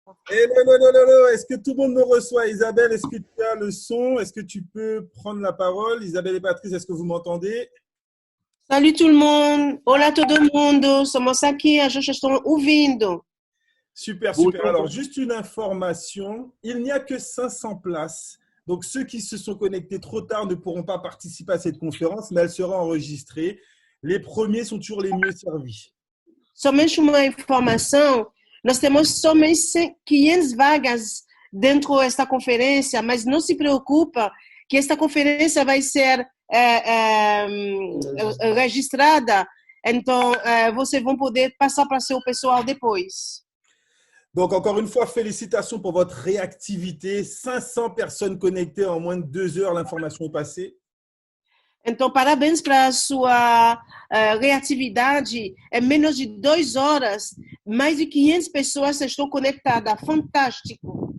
Hello, hello, hello, hello. Est-ce que tout le monde me reçoit? Isabelle, est-ce que tu as le son? Est-ce que tu peux prendre la parole? Isabelle et Patrice, est-ce que vous m'entendez? Salut tout le monde! Olá todo mundo! Somos aqui, a gente está ouvindo. Super, super. Bonjour, Alors, juste une information, il n'y a que 500 places. Donc, ceux qui se sont connectés trop tard ne pourront pas participer à cette conférence, mais elle sera enregistrée. Les premiers sont toujours les mieux servis. Somente uma informação, nós temos somente 500 vagas dentro desta conferência, mas não se preocupa que esta conferência vai ser registrada, então vocês vão poder passar para seu pessoal depois. Donc, encore une fois, félicitations pour votre réactivité. 500 personnes connectées en moins de 2 heures, l'information est passée. Então, parabéns para a sua reatividade. Em menos de 2 horas, mais de 500 pessoas estão conectadas. Fantástico.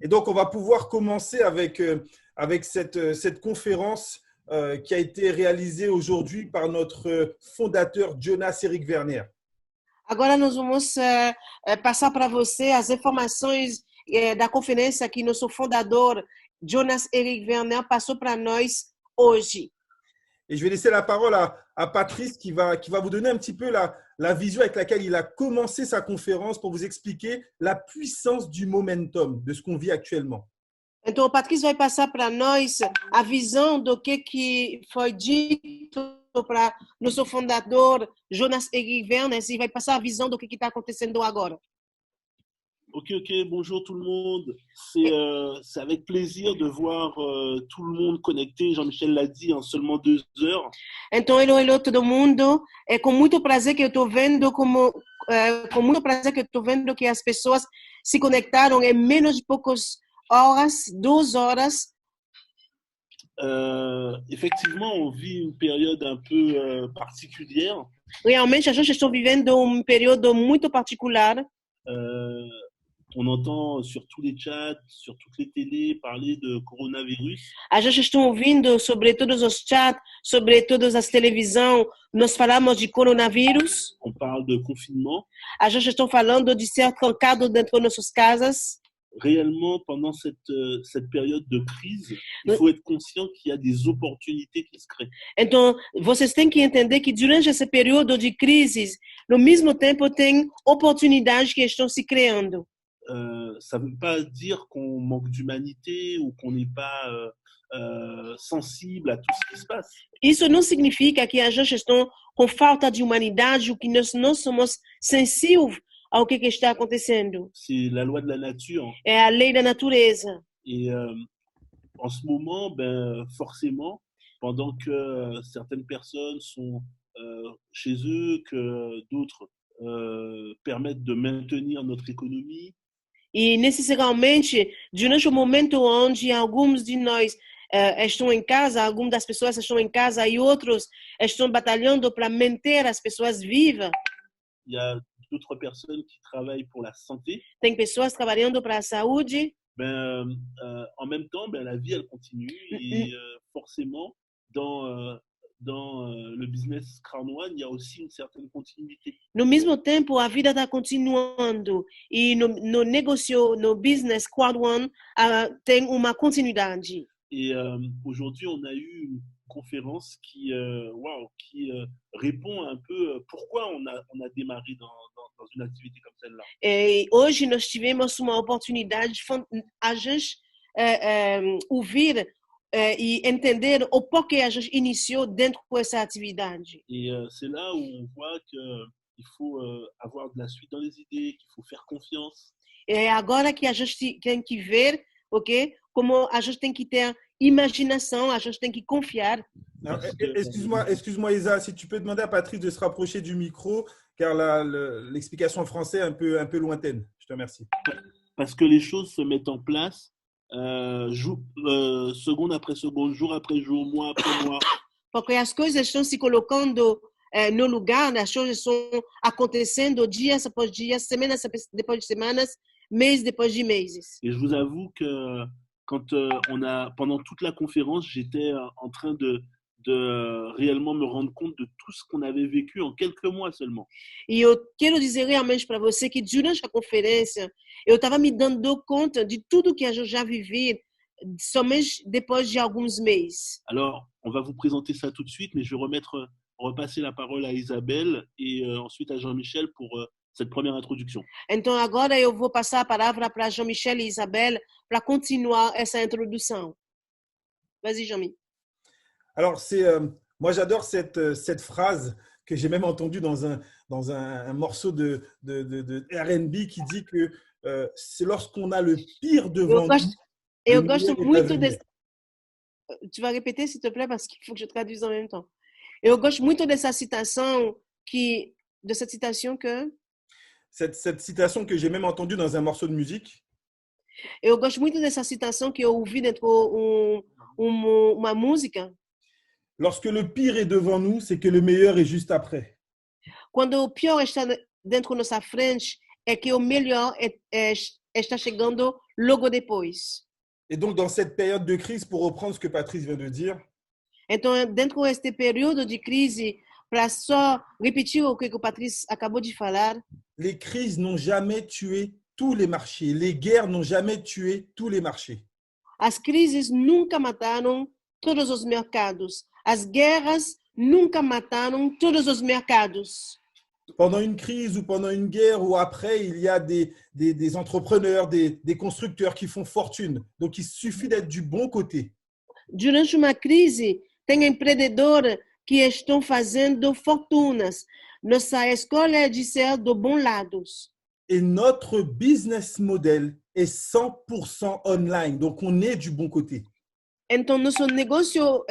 Et donc, on va pouvoir commencer avec cette conférence qui a été réalisée aujourd'hui par notre fondateur Jonas Erik Werner. Agora nós vamos passar para você as informações da conferência que nosso fundador, Jonas Erik Werner, passou para nós hoje. Et je vais laisser la parole à Patrice qui va vous donner un petit peu la vision avec laquelle il a commencé sa conférence pour vous expliquer la puissance du momentum, de ce qu'on vit actuellement. Então, o Patrício vai passar para nós a visão do que foi dito para nosso fundador, Jonas Erik Werner, e vai passar a visão do que está acontecendo agora. Ok, bonjour tout le monde. C'est avec plaisir de voir tout le monde connecté. Jean-Michel l'a dit en seulement 2 heures. Então, hello todo mundo. É com muito prazer que eu estou vendo que as pessoas se conectaram em menos de poucas horas, 2 horas. Effectivement, on vit une période un peu particulière. Realmente, a gente está vivendo período muito particular. On entend sur tous les chats, sur toutes les télés parler de coronavirus. A gente está ouvindo sobre todos os chats, sobre todas as televisões, nós falamos de coronavírus. On parle de confinement. A gente está falando de ser trancado dentro de nossas casas. Réellement, pendant cette période de crise, il faut être conscient qu'il y a des opportunités qui se créent. Então, vocês têm que entender que durante esse período de crise, no mesmo tempo tem oportunidades que estão se criando. Ça ne veut pas dire qu'on manque d'humanité ou qu'on n'est pas sensible à tout ce qui se passe. Isso não significa que a gente está com falta de humanidade ou que nós não somos sensíveis ao que está acontecendo. C'est la loi de la nature. É a lei da natureza. Et en ce moment, forcément, pendant que certaines personnes sont chez eux, que d'autres permettent de maintenir notre économie. E necessariamente, durante o momento onde alguns de nós estão em casa, algumas das pessoas estão em casa e outros estão batalhando para manter as pessoas vivas. Il y a d'autres personnes qui travaillent pour la santé. Tem pessoas trabalhando para a saúde. En même temps, la vie, elle continue. Et forcément, dans le business crânoine, il y a aussi une certaine continuité. No mesmo tempo, a vida está continuando. E no negócio, no business crowd tem uma continuidade. Et aujourd'hui, on a eu une conférence qui répond un peu pourquoi on a démarré dans une activité comme celle-là. E hoje nós tivemos uma oportunidade de a gente ouvir e entender o porquê a gente iniciou dentro dessa atividade. Et c'est là où on voit qu'il faut avoir de la suite dans les idées, qu'il faut faire confiance. É agora que a gente tem que ver, ok? Como a gente tem que ter imaginação, a gente tem que confiar. Excuse-moi Isa, si tu peux demander à Patrice de se rapprocher du micro, car l'explication en français est un peu lointaine. Je te remercie. Parce que les choses se mettent en place seconde après seconde, jour après jour, mois après mois. Porque as coisas estão se colocando no lugar, as coisas estão acontecendo dias após dias, semanas depois de semanas, mês depois de meses. Et je vous avoue que quand pendant toute la conférence, j'étais en train de de réellement me rendre compte de tout ce qu'on avait vécu en quelques mois seulement. E eu quero dizer realmente para você que durante a conferência eu estava me dando conta de tudo que eu já vivi somente depois de alguns meses. Alors, on va vous présenter ça tout de suite, mais je vais repasser la parole à Isabelle et ensuite à Jean-Michel pour cette première introduction. Então agora eu vou passar a palavra para Jean-Michel e Isabelle para continuar essa introdução. Vas-y, Jean-Mi. Alors, moi, j'adore cette phrase que j'ai même entendue dans un morceau de R&B qui dit que c'est lorsqu'on a le pire devant nous, Eu le gosto meilleur est à muito venir. Tu vas répéter, s'il te plaît, parce qu'il faut que je traduise en même temps. Eu gosto muito dessa citação de cette citation que Cette citation que j'ai même entendue dans un morceau de musique, eu gosto muito dessa citação que eu ouvi dentro uma música. lorsque le pire est devant nous, c'est que le meilleur est juste après. Quando o pior está dentro da nossa frente, é que o melhor está chegando logo depois. Et donc, dans cette période de crise, pour reprendre ce que Patrice vient de dire, Então, dentro deste período de crise, para só repetir o que o Patrício acabou de falar, les crises n'ont jamais tué tous les marchés. Les guerres n'ont jamais tué tous les marchés. as crises nunca mataram todos os mercados. As guerras nunca mataram todos os mercados. Pendant une crise ou pendant une guerre ou après, il y a des entrepreneurs, des constructeurs qui font fortune. Donc, il suffit d'être du bon côté. Durante uma crise, tem empreendedores que estão fazendo fortunas. Nossa escolha é de ser do bom lado. Et notre business model est 100% online. Donc, on est du bon côté. Então, nosso negócio,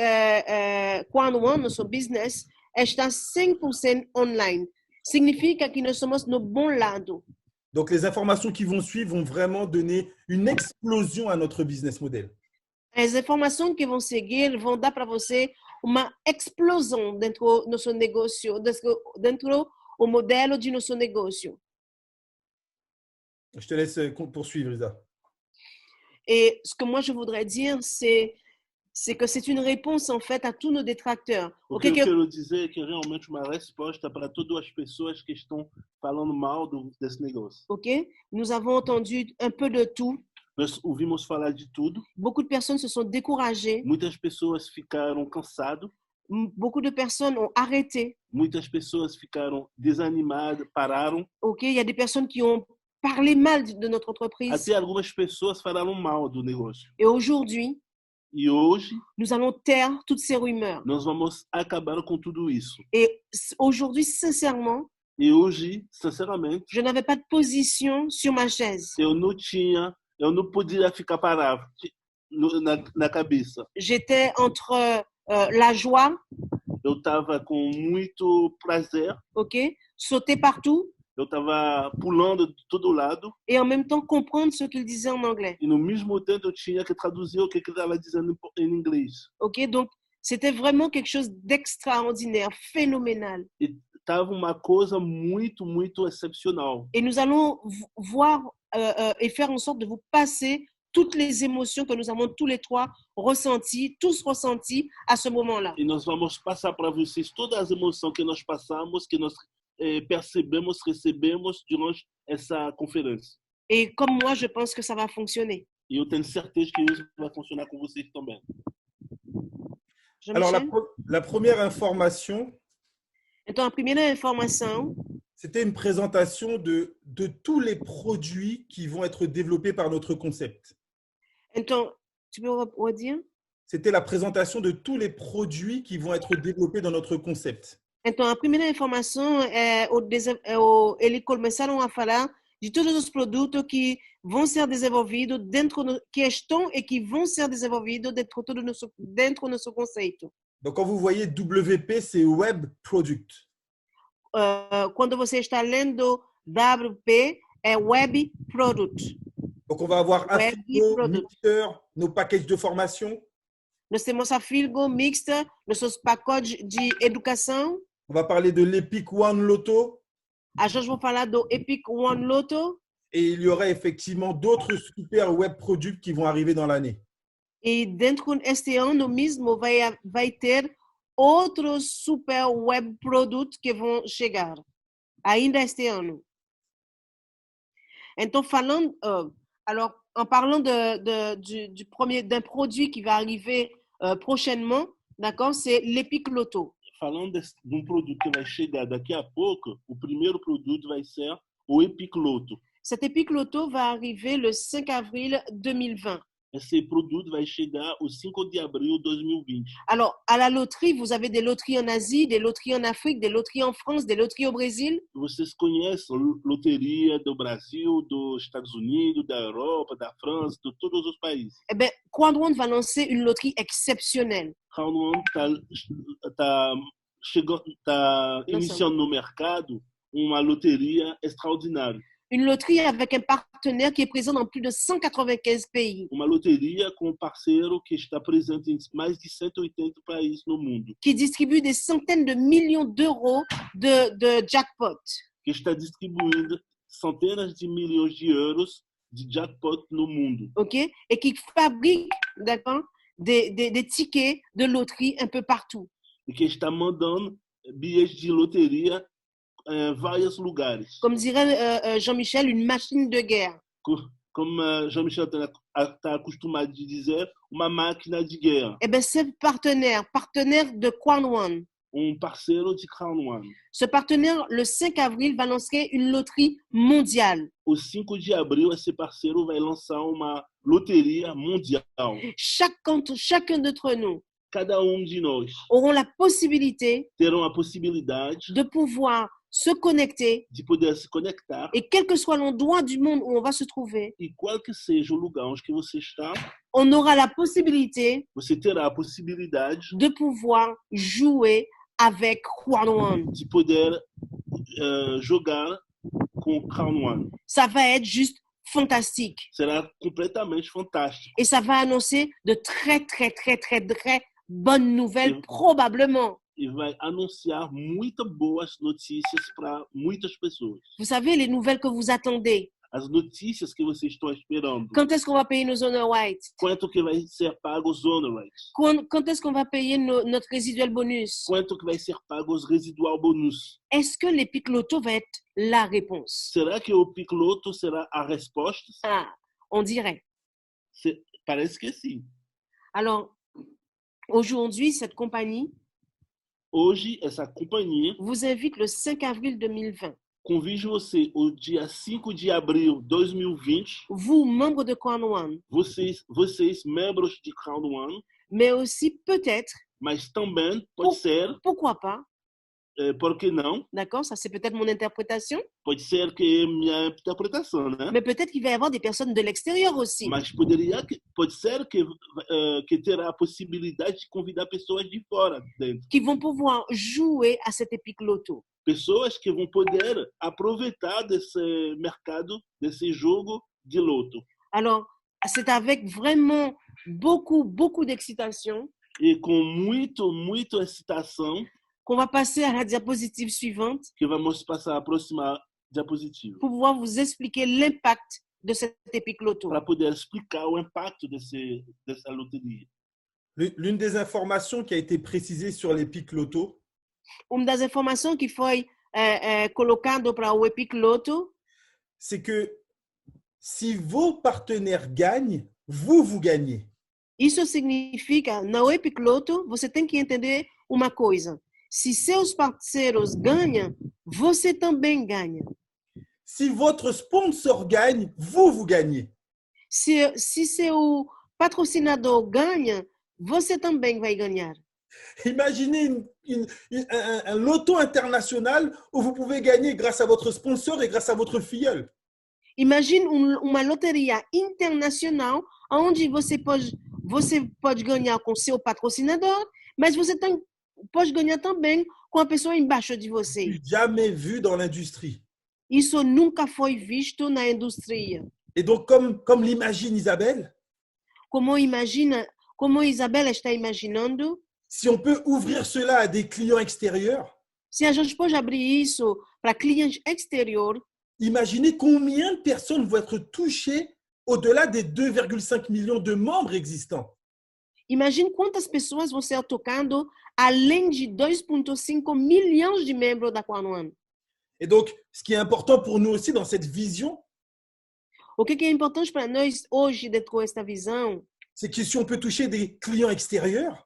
nosso business, está 100% online. Significa que nós somos no bom lado. Donc, les informations qui vont suivre vont vraiment donner une explosion à notre business model. As informações que vão seguir vão dar para você uma explosão dentro do nosso negócio, dentro do modelo de nosso negócio. Je te laisse poursuivre, Isa. Et ce que moi je voudrais dire, c'est que c'est une réponse en fait à tous nos détracteurs. O que eu quero dizer é que realmente uma resposta para todas as pessoas que estão falando mal desse negócio. Ok? Nous avons entendu un peu de tout. Nós ouvimos falar de tudo. Beaucoup de personnes se sont découragées. Muitas pessoas ficaram cansadas. Beaucoup de personnes ont arrêté. Muitas pessoas ficaram desanimadas, pararam. Ok? Il y a des personnes qui ont parlé mal de notre entreprise. Até algumas pessoas falaram mal do negócio. Et aujourd'hui, e hoje, nous allons taire toutes ces rumeurs. Nós vamos acabar com tudo isso. Et aujourd'hui, sincèrement, e hoje, sinceramente, je n'avais pas de position sur ma chaise. Eu não podia ficar parado na cabeça. J'étais entre la joie. Eu estava com muito prazer. Ok? Sauter partout. Eu estava pulando de todo lado. Et en même temps comprendre ce qu'il disait en anglais. E no mesmo tempo eu tinha que traduzir o que ele estava dizendo em inglês. Ok? Donc, c'était vraiment quelque chose d'extraordinaire, phénoménal. E estava uma coisa muito excepcional. Et nous allons voir et faire en sorte de vous passer toutes les émotions que nous avons tous les trois tous ressenties à ce moment-là. E nós vamos passar para vocês todas as emoções que nós passamos, que nós percebemos, recebemos durante essa conferência. Et comme moi, je pense que ça va fonctionner. E eu tenho certeza que isso vai funcionar com vocês também. Alors, la première information. Então, a primeira informação. C'était une présentation de tous les produits qui vont être développés par notre concept. Então, tu peux redire? C'était la présentation de tous les produits qui vont être développés dans notre concept. Então, a primeira informação eles começaram a falar de todos os produtos que vão ser desenvolvidos que estão e que vão ser desenvolvidos dentro do nosso conceito. Donc, quand vous voyez WP, c'est Web Product. Quando você está lendo WP, é Web Product. Donc, on va avoir Afilgo, Mixer, nos packages de formation. Nós temos Afilgo, Mixer, nossos pacotes de educação. On va parler de l'Epic One Lotto. A gente vai falar do Epic One Lotto. Et il y aura effectivement d'autres super web products qui vont arriver dans l'année. E dentro deste ano mesmo vai ter outros super web produtos que vão chegar ainda este ano. Então, alors, en parlant d'un produit qui va arriver prochainement, d'accord, c'est l'Epic Loto. Falando de produto que vai chegar daqui a pouco, o primeiro produto vai ser o Epic Loto. Cet Epic Loto va arriver le 5 avril 2020. Esse produto vai chegar o 5 de abril de 2020. Alors, à la loterie, vous avez des loteries en Asie, des loteries en Afrique, des loteries en France, des loteries au Brésil. Vocês conhecem loteria do Brasil, dos Estados Unidos, da Europa, da França, de todos os países. Eh bien, Crown One va lancer une loterie exceptionnelle. Crown One está iniciando no mercado uma loteria extraordinária. Une loterie avec un partenaire qui est présent dans plus de 195 pays. Uma loteria com um parceiro que está presente em mais de 180 países no mundo. Qui distribue des centaines de millions d'euros de jackpot. Que está distribuindo centenas de milhões de euros de jackpot no mundo. OK? Et qui fabrique, d'accord, des tickets de loterie un peu partout. E que está mandando bilhetes de loteria em vários lugares. Comme dirait Jean-Michel, une machine de guerre. Comme Jean-Michel está acostumado de dizer, uma máquina de guerra. Eh bien, ce partenaire de Crown One. Parceiro de Crown One. Ce partenaire, le 5 avril, va lancer une loterie mondiale. O 5 de abril, esse parceiro vai lançar uma loteria mundial. Chacun d'entre nous Cada de nós auront la possibilité terão a possibilidade de pouvoir se connecter de poder se conectar et quel que soit l'endroit du monde où on va se trouver, e qual que seja o lugar onde você está, on aura la possibilité você terá a possibilidade de pouvoir jouer avec Crown One. De poder jogar com Crown One. Ça va être juste fantastique. Será completamente fantástico. Et ça va annoncer de très bonnes nouvelles, probablement. E vai anunciar muitas boas notícias para muitas pessoas. Vous savez, les nouvelles que vous attendez. As notícias que vocês estão esperando. Quand est-ce qu'on va payer nos honor rights? Quanto que vai ser pago os honor rights? Quand est-ce qu'on va payer notre résiduel bonus? Quanto que vai ser pago os residual bonus? Est-ce que l'Epic Loto va être la réponse? Será que o Epic Loto será a resposta? Ah, on dirait. Parece que sim. Alors, aujourd'hui, cette compagnie Hoje, essa companhia vous invite le 5 avril 2020. Convide você o dia 5 de abril de 2020. Vous, membres de Crown One. Vocês membros de Crown One. Mais aussi peut-être. Mas também pode ser. Pourquoi pas? Por que não? D'accord, ça c'est peut-être mon interprétation. Pode ser que é minha interpretação, né? Mais peut-être qu'il va y avoir des personnes de l'extérieur aussi. Mas pode ser que terá a possibilidade de convidar pessoas de fora dentro. Qui vont pouvoir jouer à cet Epic Loto. Pessoas que vão poder aproveitar desse mercado, desse jogo de loto. Alors, c'est avec vraiment beaucoup d'excitation. E com muito excitação. Qu'on va passer à la diapositive suivante. Que vamos passar à próxima diapositiva. Pour pouvoir vous expliquer l'impact de cet Epic Loto. Para poder explicar o impacto dessa loteria. L'une des informations qui a été précisée sur l'Epic Loto. Uma das informações que foi colocado para o Epic Loto. C'est que si vos partenaires gagnent, vous gagnez. Isso significa, no Epic Loto, você tem que entender uma coisa. Se seus parceiros ganham, você também ganha. Si votre sponsor gagne, vous gagnez. Se seu patrocinador ganha, você também vai ganhar. Imaginez un loto international où vous pouvez gagner grâce à votre sponsor et grâce à votre filleul. Imagine uma loteria internacional onde você pode ganhar com seu patrocinador, mas você pode ganhar também com a pessoa embaixo de você. Jamais vu dans l'industrie. Isso nunca foi visto na indústria. Et donc, comme l'imagine Isabelle, como Isabelle está imaginando, si on peut ouvrir cela à des clients extérieurs, se a gente pode abrir isso para clientes exteriores, imaginez combien de personnes vont être touchées au-delà des 2,5 millions de membres existants. Imagine quantas pessoas vão ser tocando além de 2,5 milhões de membros da Quad One. Et donc, ce qui est important pour nous aussi dans cette vision, O que é importante para nós hoje, dentro desta visão, c'est que si on peut toucher des clients extérieurs,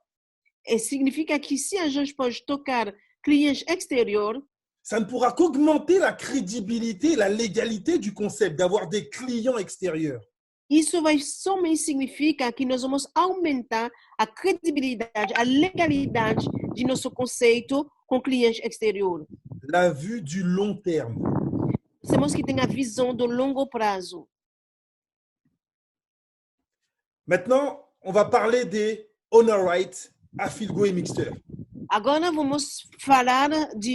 significa que se a gente pode tocar clientes exteriores, ça ne pourra qu'augmenter la crédibilité et la légalité du concept d'avoir des clients extérieurs. isso vai somente significar que nós vamos aumentar a credibilidade, a legalidade de nosso conceito com clientes exteriores. La vue du long terme. Temos que ter a visão do longo prazo. Maintenant, on va parler des honor rights à Filgo et Mixter. Agora vamos falar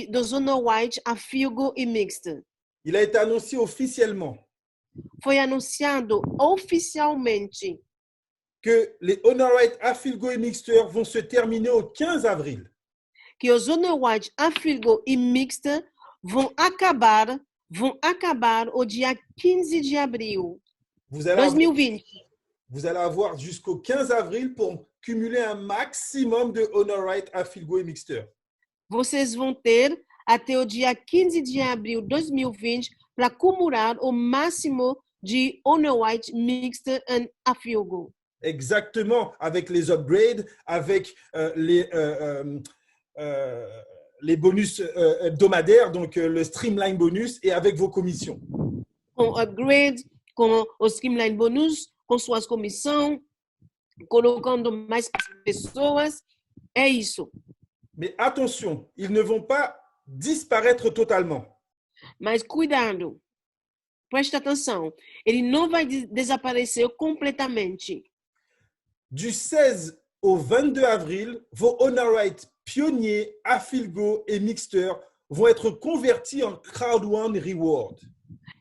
dos honor rights a Filgo e Mixter. Il a été annoncé officiellement Foi anunciado oficialmente que les honor rights à Filgo et Mixter vont se terminer au 15 avril. que os honor rights a Filgo e Mixter vão acabar o dia 15 de abril de 2020. Vous allez avoir jusqu'au 15 avril pour cumuler un maximum de honor rights à Filgo et Mixter. Vocês vão ter até o dia 15 de abril de 2020 para acumular o máximo de honor rights Mixter e a Filgo. Exactement, avec les upgrades, avec les bonus hebdomadaires, donc le streamline bonus, et avec vos commissions. Com upgrade, com o streamline bonus, com suas comissões, colocando mais pessoas, é isso. Mais attention, ils ne vont pas disparaître totalement. Mas cuidado, preste atenção, ele não vai desaparecer completamente. Du 16 au 22 avril, vos honor rights pionniers, Afilgo et Mixter vont être convertis en Crowd One Reward.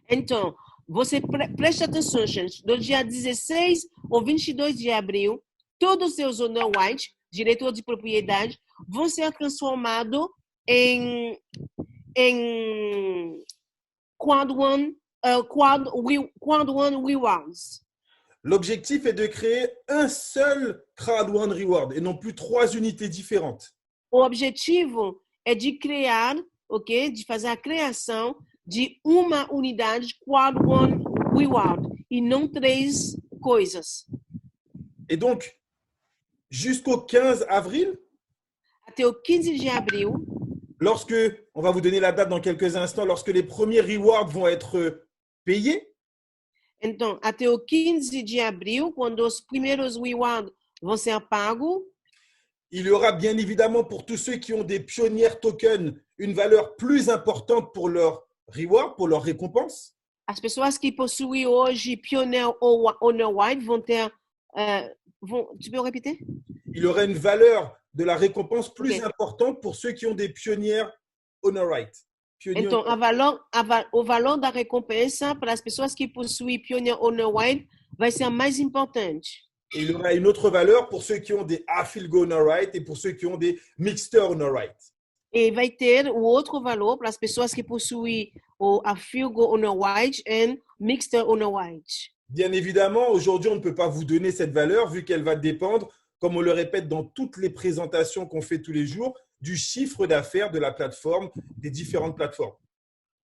Então, você preste atenção, gente. Do dia 16 ao 22 de abril, todos os seus honor rights, direito de propriedade, vão ser transformados em Quad One Rewards. L'objectif est de créer un seul Crowd One Reward et non plus 3 unités différentes. O objetivo é de criar, ok? De fazer a criação de uma unidade Quad One Reward e não 3 coisas. Et donc, jusqu'au 15 avril, até o 15 de abril, lorsque, on va vous donner la date dans quelques instants, lorsque les premiers rewards vont être payés, então, até o 15 de abril, quando os primeiros rewards vão ser pagos, il y aura bien évidemment pour tous ceux qui ont des pionnières tokens une valeur plus importante pour leur reward, pour leur récompense. As pessoas que possuem hoje Pioneer ou Honor White vão ter... tu peux répéter? Il y aura une valeur de la récompense plus importante pour ceux qui ont des pionnières Honor Right. Então, o valor da recompensa para as pessoas que possuem Pioneer Honor White vai ser mais importante. Et il y aura une autre valeur pour ceux qui ont des Afilgo Honor Right et pour ceux qui ont des Mixter Honor Right. E vai ter o outro valor para as pessoas que possuem o Afilgo Honor White e Mixter Honor White. Bien évidemment, aujourd'hui, on ne peut pas vous donner cette valeur vu qu'elle va dépendre, comme on le répète dans toutes les présentations qu'on fait tous les jours, du chiffre d'affaires de la plateforme, des différentes plateformes.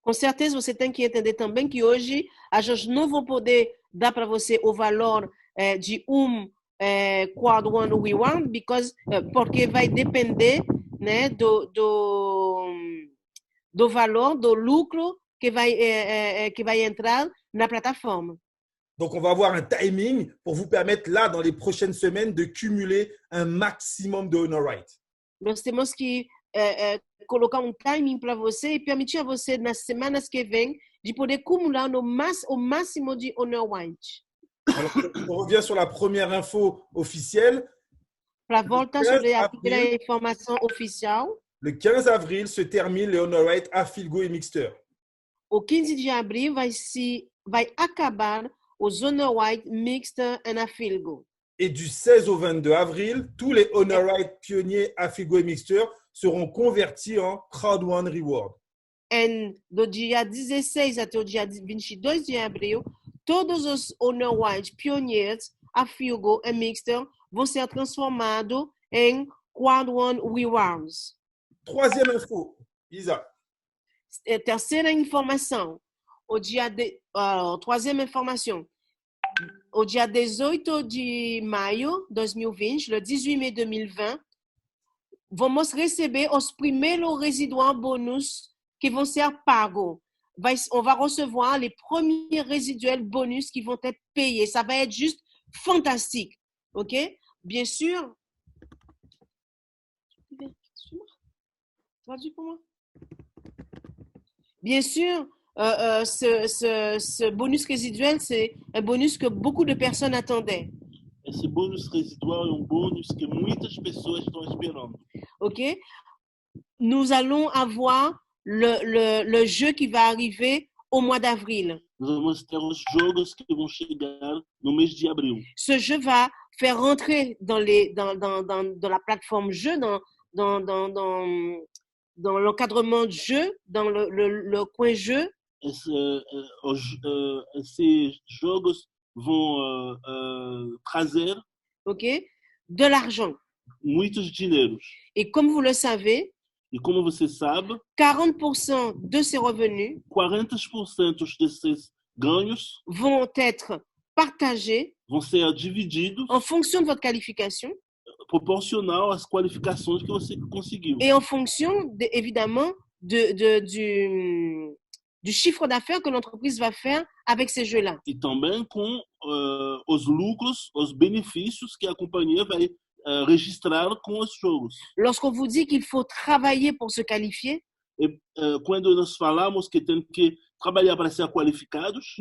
Com certeza, você tem que entender também que hoje a gente não vai poder dar para você o valor de Quad One Reward, porque vai depender, né, do valor, do lucro que vai entrar na plataforma. Donc, on va avoir un timing pour vous permettre, là, dans les prochaines semaines, de cumuler un maximum de Honor Right. Nós temos que colocar um timing para você e permitir a você, nas semanas que vêm, de poder acumular o máximo de Honor Right. Alors, on revient sur la première info officielle. Para voltar sobre a primeira informação oficial. Le 15 avril se termine les Honor Right Afilgo et Mixter. O 15 de abril vai acabar os Honor Right Mixter e Afilgo. Et du 16 au 22 avril, tous les Honor Right pionniers Afilgo et Mixter seront convertis en Crowd One Reward. E do dia 16 até o dia 22 de abril, todos os Honor Right pioneiros Afilgo e Mixter vão ser transformados em quad-one rewards. Troisième info, Isa. Terceira informação, troisième informação, au dia 18 de maio de 2020, le 18 mai 2020, vamos receber os primeiros résiduals bonus qui vont ser pagos. On va recevoir les premiers résiduels bonus qui vont être payés. Ça va être juste fantastique. OK? Bien sûr. Traduis pour moi. Bien sûr, ce bonus résiduel, c'est un bonus que beaucoup de personnes attendaient. Esse bônus residual é bônus que muitas pessoas estão esperando. OK? Nous allons avoir le jeu qui va arriver au mois d'avril. Nós vamos ter os jogos que vão chegar no mês de abril. Ce jeu va faire rentrer dans la plateforme jeu, dans l'encadrement de jeu, dans le coin jeu. Esses jogos vão trazer, OK, de l'argent. Muitos dinheiros. Et comme vous le savez, e como você sabe, 40% de ces revenus 40% desses ganhos vont être partagés, vão ser divididos en fonction de votre qualification, proporcional às qualificações que você conseguiu. Et en fonction, évidemment, du chiffre d'affaires que l'entreprise va faire avec ces jeux-là. E também com os lucros, os benefícios que a companhia vai registrar com os jogos. Lorsqu'on vous dit qu'il faut travailler pour se qualifier, quando nós falamos que tem que trabalhar para ser qualificados,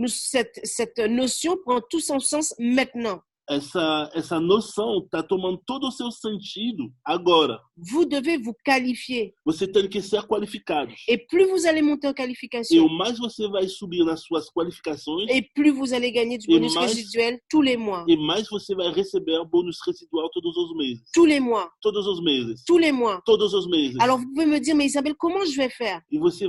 cette notion prend tout son sens maintenant. Essa noção está tomando todo o seu sentido agora. Vous devez vous qualifier. Você tem que ser qualificado. Et plus vous allez monter en qualification, e o mais você vai subir nas suas qualificações, et plus vous allez gagner du bonus résiduel tous les mois. E mais você vai receber bônus residual todos os meses. Tous les mois. Todos os meses. Tous les mois. Todos os meses. Alors vous pouvez me dire, mais Isabelle, comment je vais faire? E você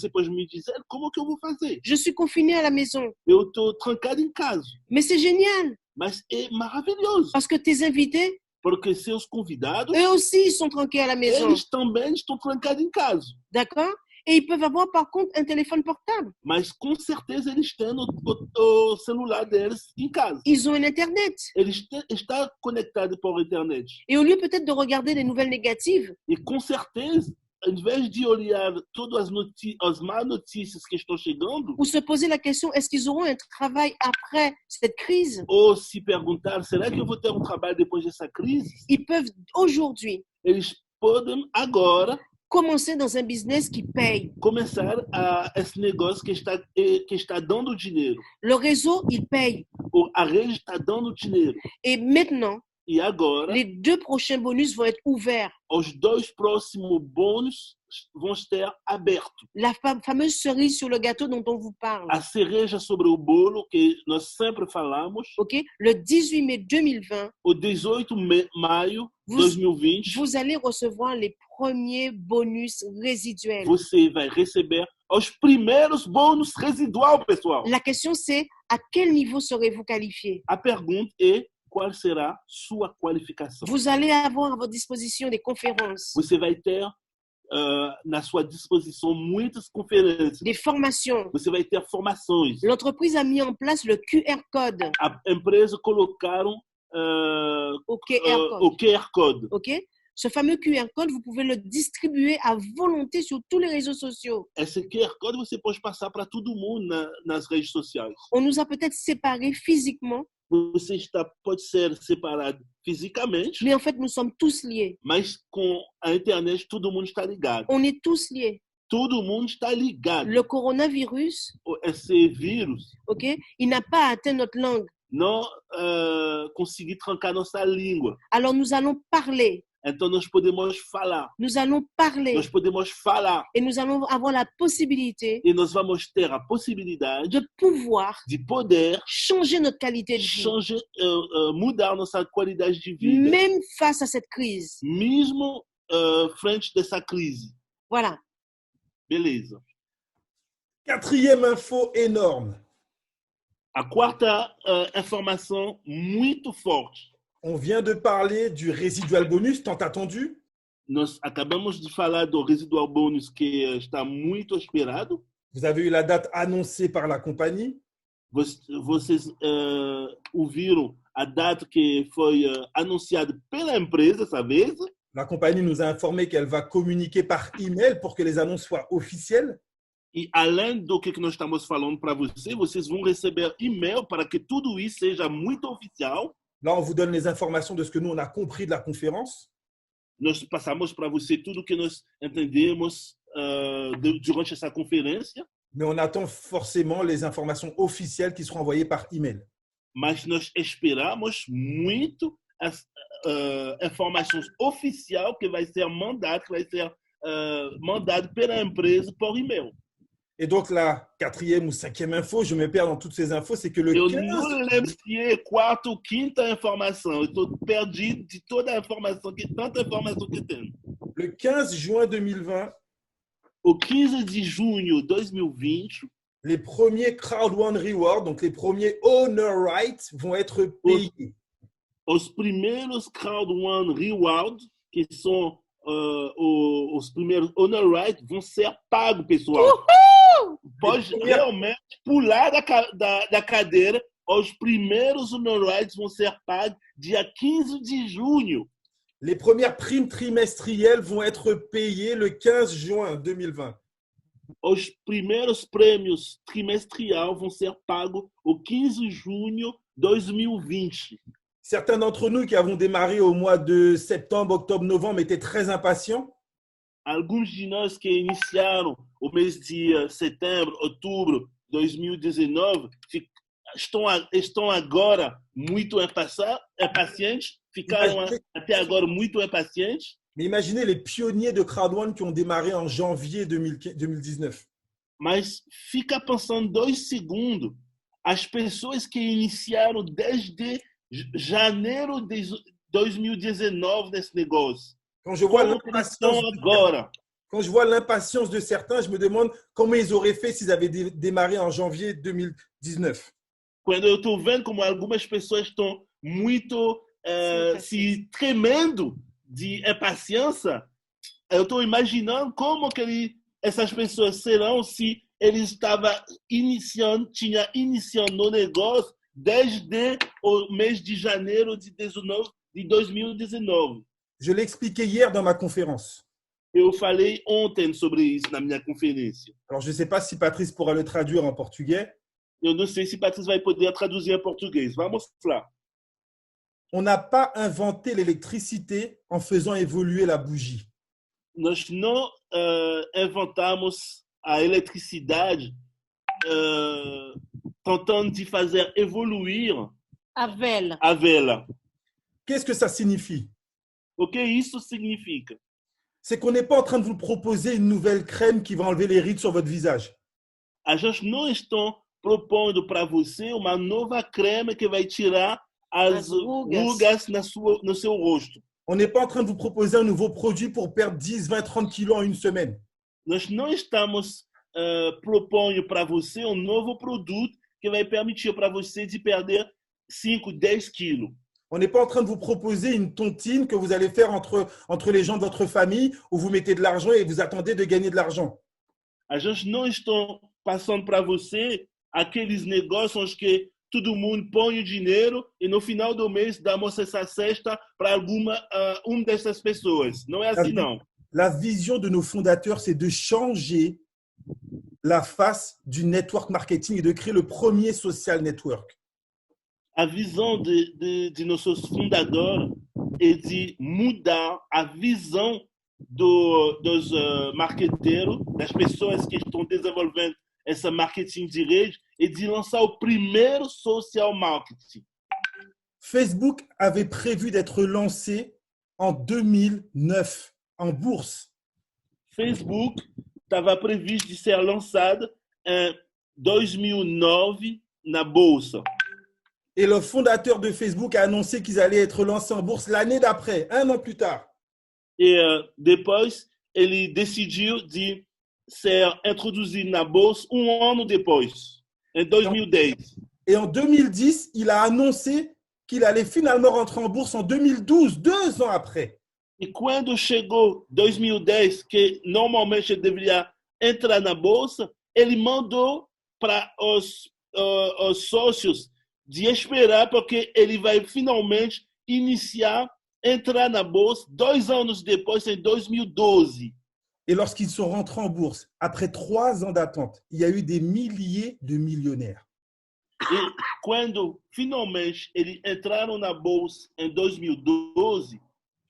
pode me dizer como que eu vou fazer? Je suis confinée à la maison. Eu estou trancado em casa. Mais c'est génial. Mas é maravilhoso. Parce que tes invités, porque seus convidados, eux aussi, ils sont tranqués à la maison. Eles também estão trancados em casa. D'accord? Et ils peuvent avoir, par contre, un téléphone portable. Mas com certeza eles têm o celular deles em casa. Ils ont une Internet. Eles estão conectados por internet. Et au lieu peut-être de regarder les nouvelles négatives, e com certeza, em vez de olhar todas as más notícias que estão chegando, ou se poser la question, est-ce qu'ils auront un travail après cette crise? Ou se perguntar, será que eu vou ter trabalho depois dessa crise? Ils peuvent aujourd'hui, eles podem agora commencer dans un business qui paye. Começar esse negócio que está dando dinheiro. Le réseau, il paye. A rede está dando dinheiro. Et maintenant, e agora, les 2 prochains bonus vont être ouverts. Os 2 próximos bônus vão estar abertos. La fameuse cerise sur le gâteau dont on vous parle. A cereja sobre o bolo que nós sempre falamos. OK? Le 18 mai 2020. O 18 de maio de 2020. Vous allez recevoir les premiers bonus résiduels. Você vai receber os primeiros bônus residual, pessoal. La question c'est, à quel niveau serez-vous qualifié? A pergunta é, qual será sua qualificação? Vous allez avoir à votre disposition des conférences. Você vai ter na sua disposição muitas conferências. Des formations. Você vai ter formações. L'entreprise a mis en place le QR code. A empresa colocaram o QR code. OK? Ce fameux QR code, vous pouvez le distribuer à volonté sur tous les réseaux sociaux. Esse QR code você pode passar para todo mundo nas redes sociais. On nous a peut-être séparés physiquement. Você pode ser separado fisicamente. Mais en fait, nous sommes tous liés. Mas com a internet todo mundo está ligado. On est tous liés. Todo mundo está ligado. Le coronavirus, esse vírus, OK, il n'a pas atteint notre langue. Não conseguiu trancar nossa língua. Alors nous allons parler. Então nós podemos falar. Nous allons parler. Nós podemos falar. Et nous allons avoir la possibilité. E nós vamos ter a possibilidade de pouvoir. De poder. Changer notre qualité de vie. Changer, mudar nossa qualidade de vida. Même face à cette crise. Mesmo frente dessa crise. Voilà. Beleza. 4e info énorme. A quarta informação muito forte. On vient de parler du residual bonus tant attendu. Nós acabamos de falar do residual bônus que está muito esperado. Vous avez eu la date annoncée par la compagnie. Vocês ouviram a data que foi anunciada pela empresa essa vez. La compagnie nous a informé qu'elle va communiquer par email pour que les annonces soient officielles. E além do que nós estamos falando para vocês vão receber e-mail para que tudo isso seja muito oficial. Là, on vous donne les informations de ce que nous, on a compris de la conférence. Nós passamos para você tudo que nós entendemos durante essa conferência. Mais on attend forcément les informations officielles qui seront envoyées par email. Mas nós esperamos muito as informações oficiais que vai ser mandado pela empresa por e-mail. Et donc, la quatrième ou cinquième info, je me perds dans toutes ces infos, c'est que le Eu 15... não lembro se é quarta ou quinta informação. Eu estou perdido de toda a informação, tanta informação que tem. Le 15 juin 2020, O 15 de junho de 2020, les premiers Crowd One Rewards, donc les premiers owner rights, vont être payés. os primeiros Crowd One Reward, que são os primeiros Honor Rights, vão ser pagos, pessoal. Uhul! Pode realmente pular da cadeira. Os primeiros Honor Rights vão ser pagos dia 15 de junho. Les premières primes trimestrielles vont être payées le 15 juin 2020. Os primeiros prêmios trimestriais vão ser pagos o 15 de junho de 2020. Certains d'entre nous qui avons démarré au mois de septembre, octobre, novembre étaient très impatients. Alguns de nós que iniciaram o mês de setembro, outubro de 2019 estão agora muito impacientes, ficaram até agora muito impacientes. Mais imaginez les pionniers de Crowd One qui ont démarré en janvier 2019. Mas fica pensando 2 segundos. As pessoas que iniciaram desde janeiro de 2019 nesse negócio. Quand je vois Como eles estão agora? Quand je vois l'impatience de certains, je me demande comment ils auraient fait s'ils avaient démarré en janvier 2019. Quando eu estou vendo como algumas pessoas estão muito se tremendo de impaciência, eu estou imaginando como que essas pessoas serão se eles estavam iniciando o negócio desde o mês de janeiro de 2019. Je l'ai expliqué hier dans ma conférence. Eu falei ontem sobre isso na minha conferência. Alors, je ne sais pas si Patrice pourra le traduire en portugais. Eu não sei se Patrícia vai poder traduzir em português. Vamos lá. On n'a pas inventé l'électricité en faisant évoluer la bougie. Nós não inventamos a eletricidade tentando de fazer evoluir A vela. a vela. Qu'est-ce que ça signifie? O que isso significa? C'est qu'on n'est pas en train de vous proposer une nouvelle crème qui va enlever les rides sur votre visage. A gente não está propondo para você uma nova creme que vai tirar as rugas no seu rosto. On n'est pas en train de vous proposer un nouveau produit pour perdre 10, 20, 30 kilos en une semaine. Nós não estamos propondo para você um novo produto que vai permitir para você de perder 5, 10 quilos. On n'est pas en train de vous proposer une tontine que vous allez faire entre les gens de votre famille où vous mettez de l'argent et vous attendez de gagner de l'argent. A gente não está passando para você aqueles negócios que todo mundo põe o dinheiro e no final do mês damos essa cesta para uma dessas pessoas. Não é assim, não. La vision de nos fondateurs, c'est de changer la face du network marketing et de créer le premier social network. A visão de nossos fundadores é de mudar a visão dos marqueteiros, das pessoas que estão desenvolvendo esse marketing de rede e de lançar o primeiro social marketing. Facebook avait prévu d'être lancé en 2009 en bourse. Facebook estava previsto de ser lançado em 2009 na bolsa. Et le fondateur de Facebook a annoncé qu'ils allaient être lancés en bourse l'année d'après, 1 an plus tard. E depois ele decidiu de ser introduzido na bolsa ano depois, em 2010. Et en 2010, il a annoncé qu'il allait finalement rentrer en bourse en 2012, 2 ans après. E quando chegou 2010, que normalmente ele deveria entrar na bolsa, ele mandou para os sócios de esperar, porque ele vai finalmente iniciar, entrar na bolsa 2 anos depois, em 2012. Et lorsqu'ils sont rentrés en bourse, après 3 ans d'attente, il y a eu des milliers de millionnaires. E quando finalmente eles entraram na bolsa em 2012,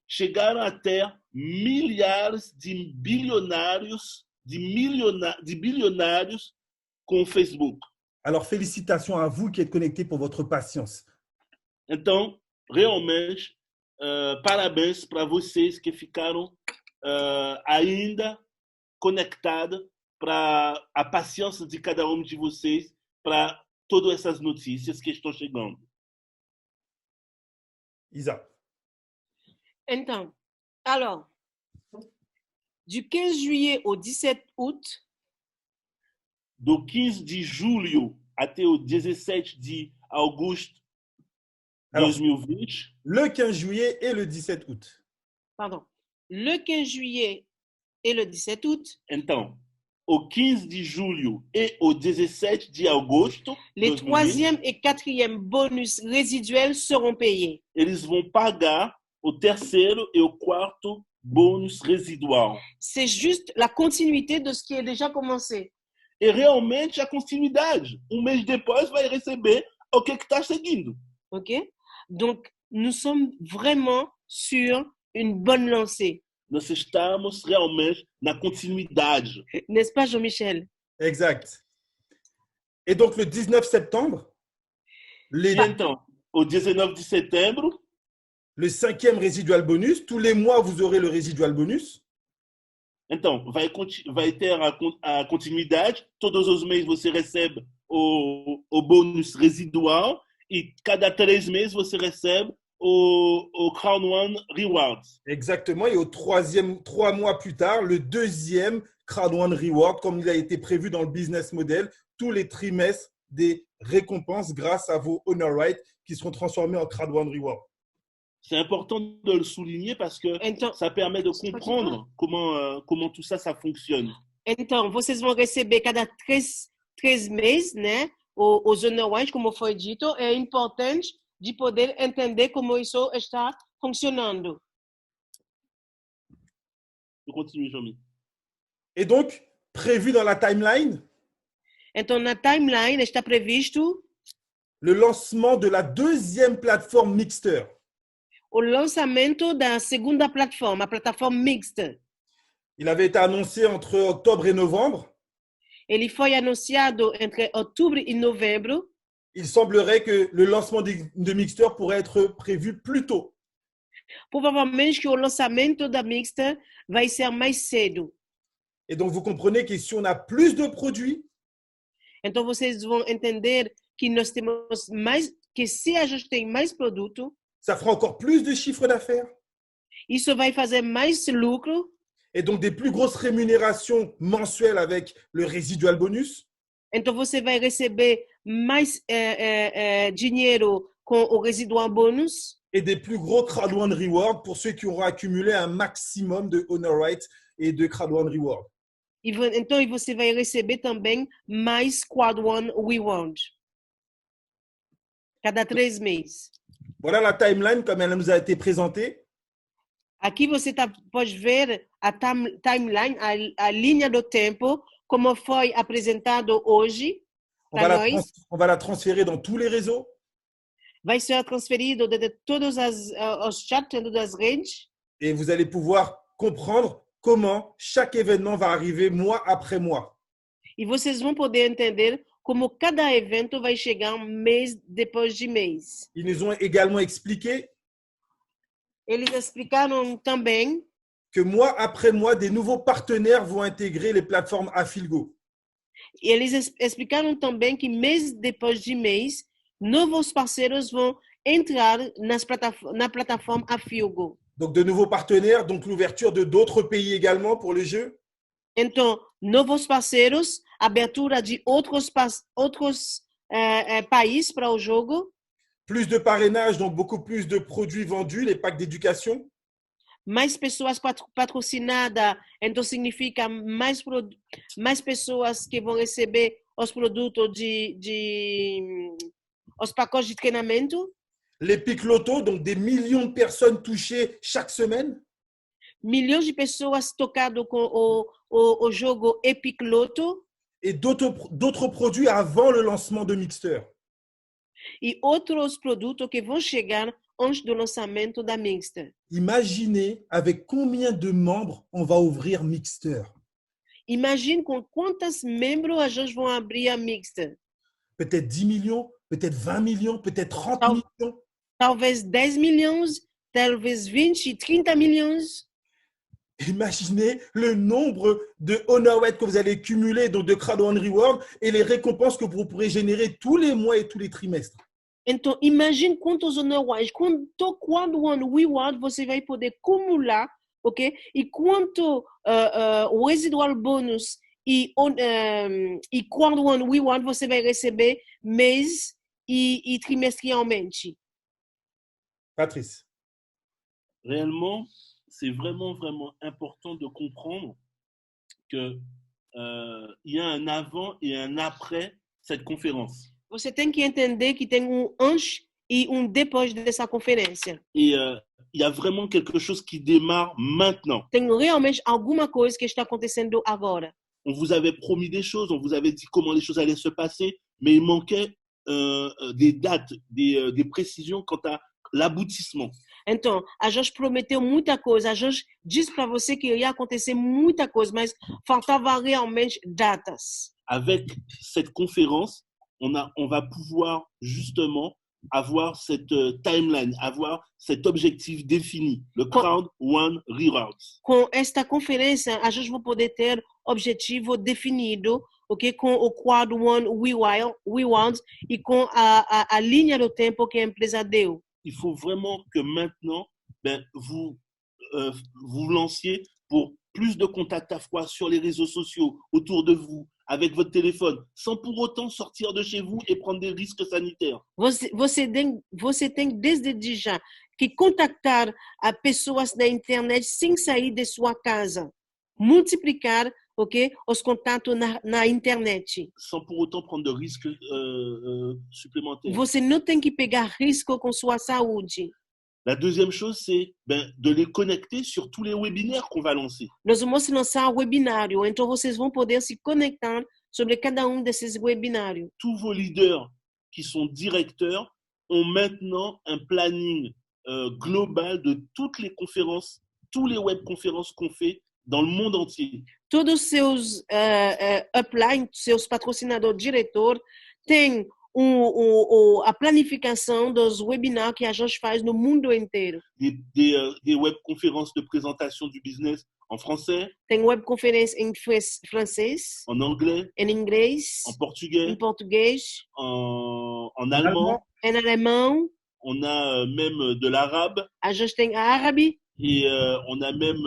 chegaram até milhares de bilionários, de bilionários com o Facebook. Alors, félicitations à vous qui êtes connectés pour votre patience. Então, realmente, parabéns para vocês que ficaram ainda conectados para a paciência de cada um de vocês para todas essas notícias que estão chegando. Isa. Então, alors, du 15 juillet au 17 août, Do 15 de julho até o 17 de agosto de Alors, 2020, le 15 juillet et le 17 août. pardon, le 15 juillet et le 17 août, então, o 15 de julho e o 17 de agosto, les 2020, troisième et quatrième bonus résiduels seront payés. eles vão pagar o terceiro e o quarto bônus residual. C'est juste la continuité de ce qui est déjà commencé. E realmente a continuidade. Mês depois vai receber o que está seguindo. OK? Donc, nous sommes vraiment sur une bonne lancée. Nós estamos realmente na continuidade. N'est-ce pas, Jean-Michel? Exact. Et donc, le 19 septembre, Então, o 19 de setembro, le 5e résidual bonus, tous les mois, vous aurez le résidual bonus. então vai ter a continuidade. Todos os meses você recebe o bônus residual e cada 3 meses você recebe o Crown One Rewards. Exactement. Et au 3 mois plus tard, le 2e Crowd One Reward, comme il a été prévu dans le business model, tous les trimestres des récompenses grâce à vos honor rights qui seront transformés en Crowd One Reward. C'est important de le souligner parce que Então, ça permet de comprendre comment tout ça fonctionne. então, vocês vão receber cada 3 meses, né? Os honor rights, como foi dito, é importante de poder entender como isso está funcionando. Je continue, Jean-Mi. Et donc, prévu dans la timeline, Então, na timeline está previsto le lancement de la 2e plateforme Mixter. o lançamento da segunda plataforma, a plataforma mixta. Il avait été annoncé entre octobre et novembre. Ele foi anunciado entre outubro e novembro. Il semblerait que le lancement de Mixter pourrait être prévu plus tôt. Provavelmente que o lançamento da mixta vai ser mais cedo. Et donc, vous comprenez que si on a plus de produits, Então, vocês vão entender que nós temos mais, que se a gente tem mais produto, ça fera encore plus de chiffre d'affaires isso vai fazer mais lucro. et donc des plus grosses rémunérations mensuelles avec le résidual bonus. Então, você vai receber mais dinheiro com o residual bônus Et des plus gros Crowd One Reward pour ceux qui auront accumulé un maximum de honor rights et de Crowd One Reward. Então, você vai receber também mais Quad One Reward. Cada 3 meses. Voilà la timeline comme elle nous a été présentée. Aqui você pode ver a timeline, a linha do tempo, como foi apresentado hoje para nós. On va la transférer dans tous les réseaux. Vai ser transferido de todos os chats, de todas as redes. Et vous allez pouvoir comprendre comment chaque événement va arriver mois après mois. E vocês vão poder entender como cada evento vai chegar mês depois de mês. Ils nous ont également expliqué Eles explicaram também que mois après mois, des nouveaux partenaires vont intégrer les plateformes Afilgo. Eles explicaram também que mês depois de mês, novos parceiros vão entrar na plataforma Afilgo. Donc, de nouveaux partenaires, donc l'ouverture de d'autres pays également pour le jeu. Então, novos parceiros, abertura de outros países para o jogo. Plus de parrainage, donc beaucoup plus de produits vendus, les packs d'éducation. Mais pessoas patrocinadas, então significa mais pessoas que vão receber os produtos os pacotes de treinamento. Les pics loto, donc des millions de personnes touchées chaque semaine. Milhões de pessoas tocadas com o jogo Epic Loto. Et d'autres produits avant le lancement de Mixter. E outros produtos que vão chegar antes do lançamento da Mixter. Imaginez avec combien de membres on va ouvrir Mixter. Imagine com quantos membros a gente vão abrir a Mixter. Peut-être 10 millions, peut-être 20 millions, peut-être 30 millions. Talvez 10 milhões, talvez 20, 30 milhões. Imaginez le nombre de Honorwed que vous allez cumuler, donc de Crowd One Reward, et les récompenses que vous pourrez générer tous les mois et tous les trimestres. Então, imagine quantos Honorwed, quanto Crowd One Reward você vai poder acumular, ok? E quanto residual bônus e Crowd One Reward você vai receber mês e trimestrialmente. Patrice. Réellement, c'est vraiment, vraiment important de comprendre qu'il y a un avant et un après cette conférence. Você tem que entender que tem antes e depois dessa conferência. Et il y a vraiment quelque chose qui démarre maintenant. Tem realmente alguma coisa que está acontecendo agora. On vous avait promis des choses, on vous avait dit comment les choses allaient se passer, mais il manquait des dates, des précisions quant à l'aboutissement. Então, a gente prometeu muita coisa, a gente disse para você que ia acontecer muita coisa, mas faltava realmente datas. Avec cette conférence, on va pouvoir justement avoir cette timeline, avoir cet objectif défini, le Crowd One Rewards. Com esta conferência, a gente vai poder ter objetivo definido, ok? Com o Crowd One Rewards e com a linha do tempo que a empresa deu. Il faut vraiment que maintenant, vous vous lanciez pour plus de contacts à froid sur les réseaux sociaux, autour de vous, avec votre téléphone, sans pour autant sortir de chez vous et prendre des risques sanitaires. Você tem desde já que contactar a pessoas na internet sem sair de sua casa. Multiplicar, ok, os contatos na internet. Sans pour autant prendre de risques supplémentaires. Você não tem que pegar risco com sua saúde. La deuxième chose, c'est de les connecter sur tous les webinaires qu'on va lancer. Nós vamos lançar um webinário, então vocês vão poder se conectar sobre cada desses webinários. Tous vos leaders qui sont directeurs ont maintenant un planning global de toutes les conférences, tous les webconférences qu'on fait dans le monde entier. Todos os seus upline, seus patrocinadores, diretor, têm a planificação dos webinários que a gente faz no mundo inteiro. Des webconférences de présentation du business en français. Tem webconferência em francês, en anglais, em inglês, en portugais, em português, en allemand. Em alemão. On a même de l'arabe. A gente tem árabe. Et on a même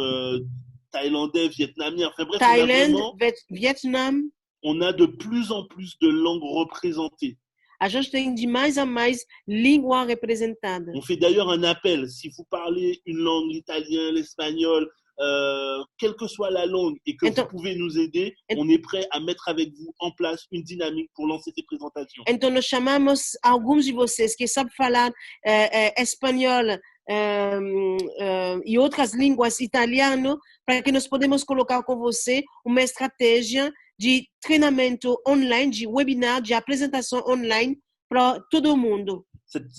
thaïlandais, vietnamien. Enfin bref, Thaïlande, Vietnam. On a de plus en plus de langues représentées. A gente tem de mais a mais língua representada. On fait d'ailleurs un appel. Si vous parlez une langue, l'italien, l'espagnol, quelle que soit la langue et que vous pouvez nous aider, on est prêt à mettre avec vous en place une dynamique pour lancer ces présentations. Então, nós chamamos alguns de vocês que sabem falar espanhol e outras línguas, italiano, para que nós podemos colocar com você uma estratégia de treinamento online, de webinar, de apresentação online para todo mundo.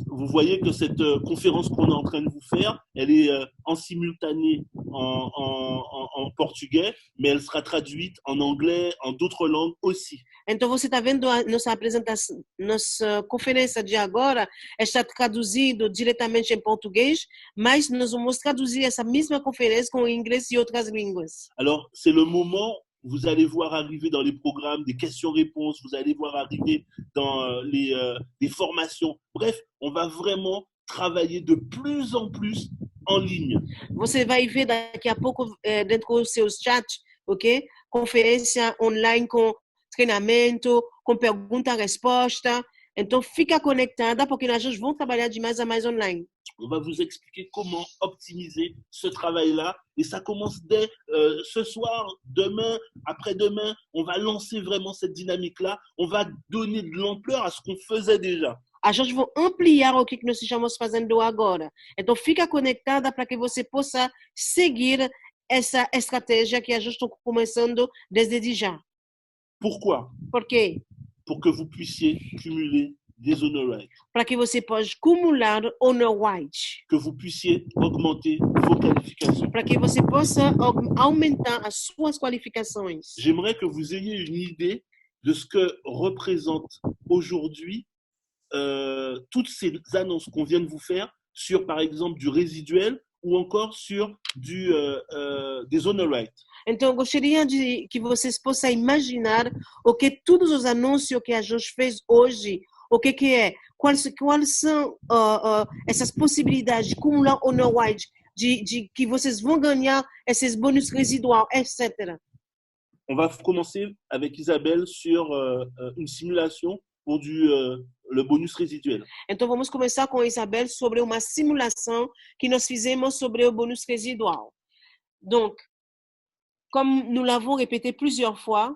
Vous voyez que cette conférence qu'on est en train de vous faire, elle est en simultané en portugais, mais elle sera traduite en anglais, en d'autres langues aussi. Então, você está vendo a nossa apresentação, nossa conferência de agora, está traduzido diretamente em português, mas nós vamos traduzir essa mesma conferência com inglês e outras línguas. Alors, c'est le moment. Vous allez voir arriver dans les programmes des questions-réponses, vous allez voir arriver dans les formations. Bref, on va vraiment travailler de plus en plus en ligne. Você vai ver daqui a pouco dentro dos seus chats, ok? Conferência online com treinamento, com pergunta-resposta, Então, fica conectada, porque nós vamos trabalhar de mais a mais online. On va vous expliquer comment optimiser ce travail-là. Et ça commence dès ce soir, demain, après-demain. On va lancer vraiment cette dynamique-là. On va donner de l'ampleur à ce qu'on faisait déjà. A gente vai ampliar o que nós estamos fazendo agora. Então, fica conectada para que você possa seguir essa estratégia que a gente está começando desde já. Pourquoi? Por quê? Pour que vous puissiez cumuler des honor rights, Para que você possa acumular honor white. que vous puissiez augmenter vos qualifications. Para que você possa aumentar as suas qualificações. J'aimerais que vous ayez une idée de ce que représente aujourd'hui toutes ces annonces qu'on vient de vous faire sur, par exemple, du résiduel ou encore sur des honor rights. Então, eu gostaria de que vocês possam imaginar o que todos os anúncios que a gente fez hoje, o que é, quais são essas possibilidades de acumular honor white, de que vocês vão ganhar esses bônus residuais, etc. On va commencer avec Isabelle sur une simulation pour le bonus résiduel. Então, vamos começar com a Isabel sobre uma simulação que nós fizemos sobre o bônus residual. Donc, comme nous l'avons répété plusieurs fois,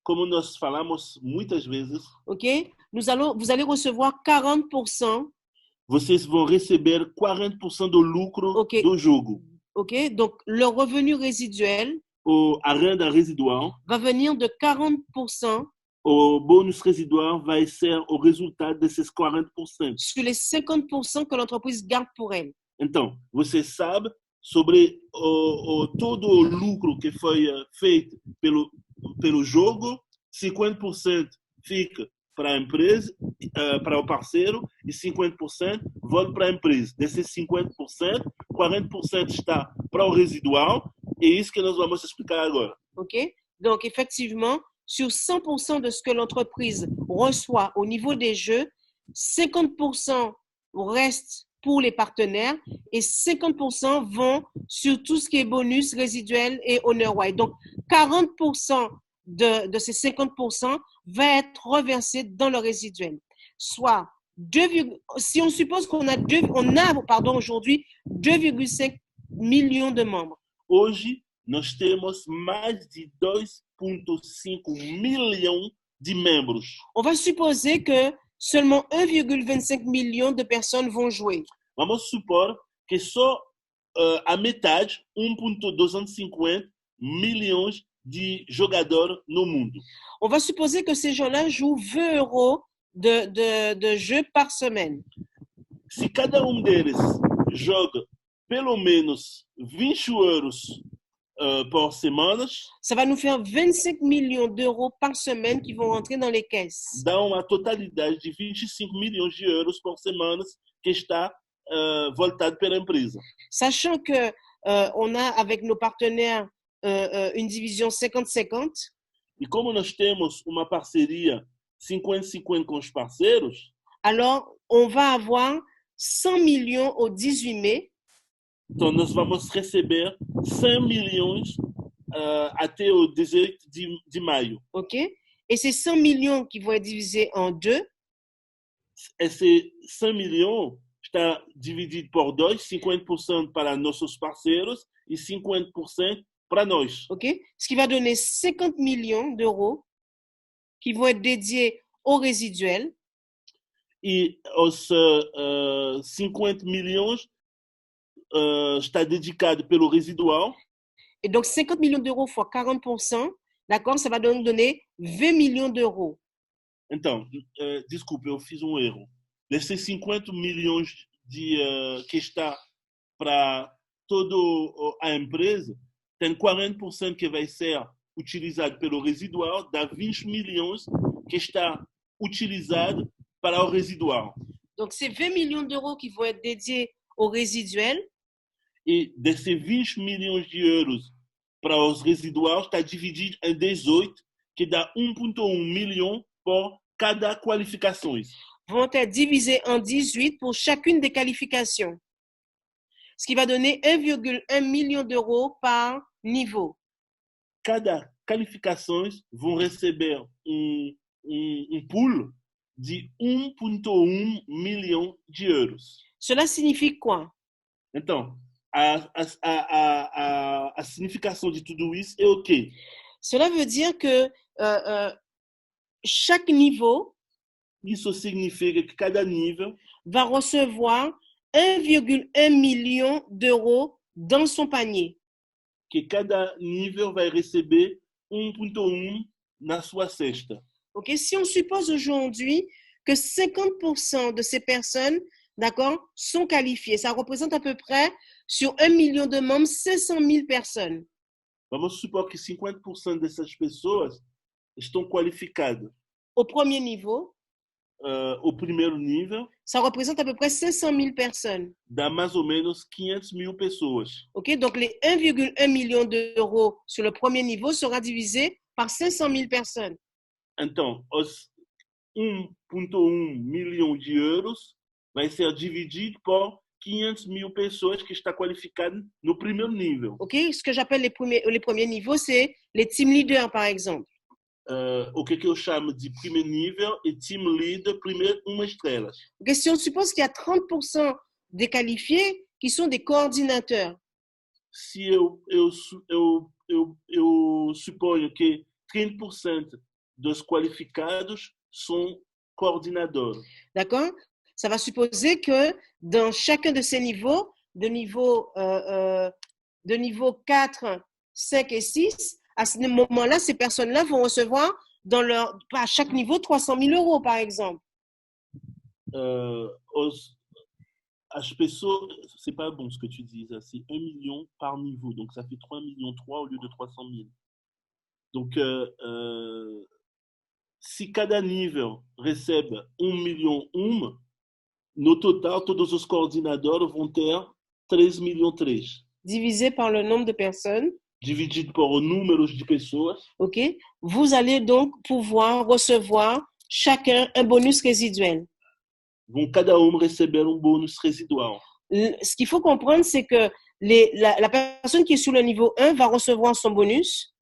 Como nós falamos muitas vezes, ok? Vous allez recevoir 40%, vocês vão receber 40% do lucro Ok. do jogo. ok? Donc, le revenu résiduel A renda residual, va venir de 40% o bônus residual vai ser o resultado desses 40%. sur les 50% que l'entreprise garde pour elle. Então, você sabe sobre todo o lucro que foi feito pelo jogo, 50% fica para a empresa, para o parceiro, e 50% volta para a empresa. Desses 50%, 40% está para o residual, e é isso que nós vamos explicar agora. Ok? Donc, effectivement, sur 100% de ce que l'entreprise reçoit au niveau des jeux, 50% reste pour les partenaires et 50% vont sur tout ce qui est bonus résiduel et honor white. Donc, 40% de ces 50% va être reversé dans le résiduel. Soit, si on suppose qu'on a, aujourd'hui 2,5 millions de membres. Hoje, nós temos mais de 2,5 milhões de membros. On va supposer que seulement 1,25 million de personnes vont jouer. Vamos supor que só a metade, 1,250 milhões de jogadores no mundo. On va supposer que ces gens-là jouent 20 euros de jeu par semaine. Se cada deles joga pelo menos 20 euros por semana, Ça va nous faire 25 millions d'euros par semaine qui vont rentrer dans les caisses. dá uma totalidade de 25 milhões de euros por semana que está voltado pela empresa. Sachant que on a avec nos partenaires une division 50-50, E como nós temos uma parceria 50-50 com os parceiros, alors on va avoir 100 millions au 18 mai. então nós vamos receber 100 milhões até o 18 de maio. OK? Et ces 100 millions qui vont être divisés en deux, Esse 100 milhões está dividido por dois, 50% para nossos parceiros e 50% para nós. OK? Ce qui va donner 50 millions d'euros qui vont être dédiés au résiduel. E os 50 milhões está dedicado pelo residual. Et donc, 50 millions d'euros fois 40%, d'accord, ça va donc donner 20 millions d'euros. Então, desculpe, eu fiz um erro. Desses 50 milhões que está para toda a empresa, tem 40% que vai ser utilizado pelo residual, dá 20 milhões que está utilizado para o residual. Donc, c'est 20 millions d'euros qui vont être dédiés au résiduel. E desses 20 milhões de euros para os residuais, está dividido em 18, que dá 1,1 milhão por cada qualificação. Vont être divisés en 18 pour chacune des qualifications. Ce qui va donner 1,1 million d'euros par niveau. Cada qualificação vão receber pool de 1,1 milhão de euros. Cela signifie quoi? Então, a significação de tudo isso é o quê? Cela veut dire que chaque niveau Isso significa que cada nível va recevoir 1,1 million d'euros dans son panier. que cada nível vai receber 1,1 na sua cesta. Okay? Si on suppose aujourd'hui que 50% de ces personnes, d'accord, sont qualifiées, ça représente à peu près sur 1 million de membres, 500 000 personnes. Vamos supor que 50% dessas pessoas estão qualificadas. Au premier niveau, O primeiro nível ça représente à peu près 500 000 personnes. dá mais ou menos 500.000 pessoas. Okay? Donc, les 1,1 million d'euros sur le premier niveau sera divisé par 500 000 personnes. Então, os 1,1 milhão de euros vai ser dividido por 500.000 pessoas que estão qualificadas no primeiro nível. Okay? Ce que j'appelle les premiers niveaux, c'est les team leaders, par exemple. O que eu chamo de primeiro nível e team leader, primeiro uma estrela. Okay? Si on suppose qu'il y a 30% des qualifiés qui sont des coordinateurs, Se eu suponho que 30% dos qualificados são coordenadores. d'accord? Ça va supposer que dans chacun de ces niveaux, de niveau 4, 5 et 6, à ce moment-là, ces personnes-là vont recevoir à chaque niveau 300 000 euros, par exemple. As pessoas, c'est pas bon ce que tu dis, c'est 1 million par niveau, donc ça fait 3 millions 3 au lieu de 300 000. Donc, se cada nível recebe 1 million, no total, todos os coordenadores vão ter 3 millions 3. Divisé par le nombre de personnes, Dividido por números de pessoas, ok? Vous allez donc pouvoir recevoir chacun un bonus résiduel. vão cada receber bônus residual. Ce qu'il faut comprendre, c'est que la personne qui est sur le niveau 1 va recevoir son bonus.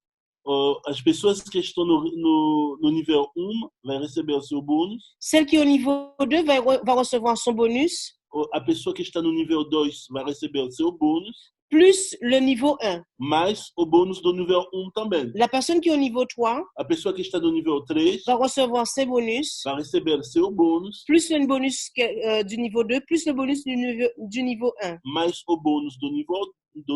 As pessoas que estão no nível 1 vão receber o seu bônus. Celle qui est au niveau 2 va recevoir son bonus. A pessoa que está no nível 2 vai receber o seu bônus. Plus le niveau 1. Mais o bônus do nível 1 também. La personne qui est au niveau 3 A pessoa que está no nível 3 va recevoir ses bonus. vai receber seu bônus. Plus le bonus du niveau 2, plus le bonus du niveau 1. Mais o bônus do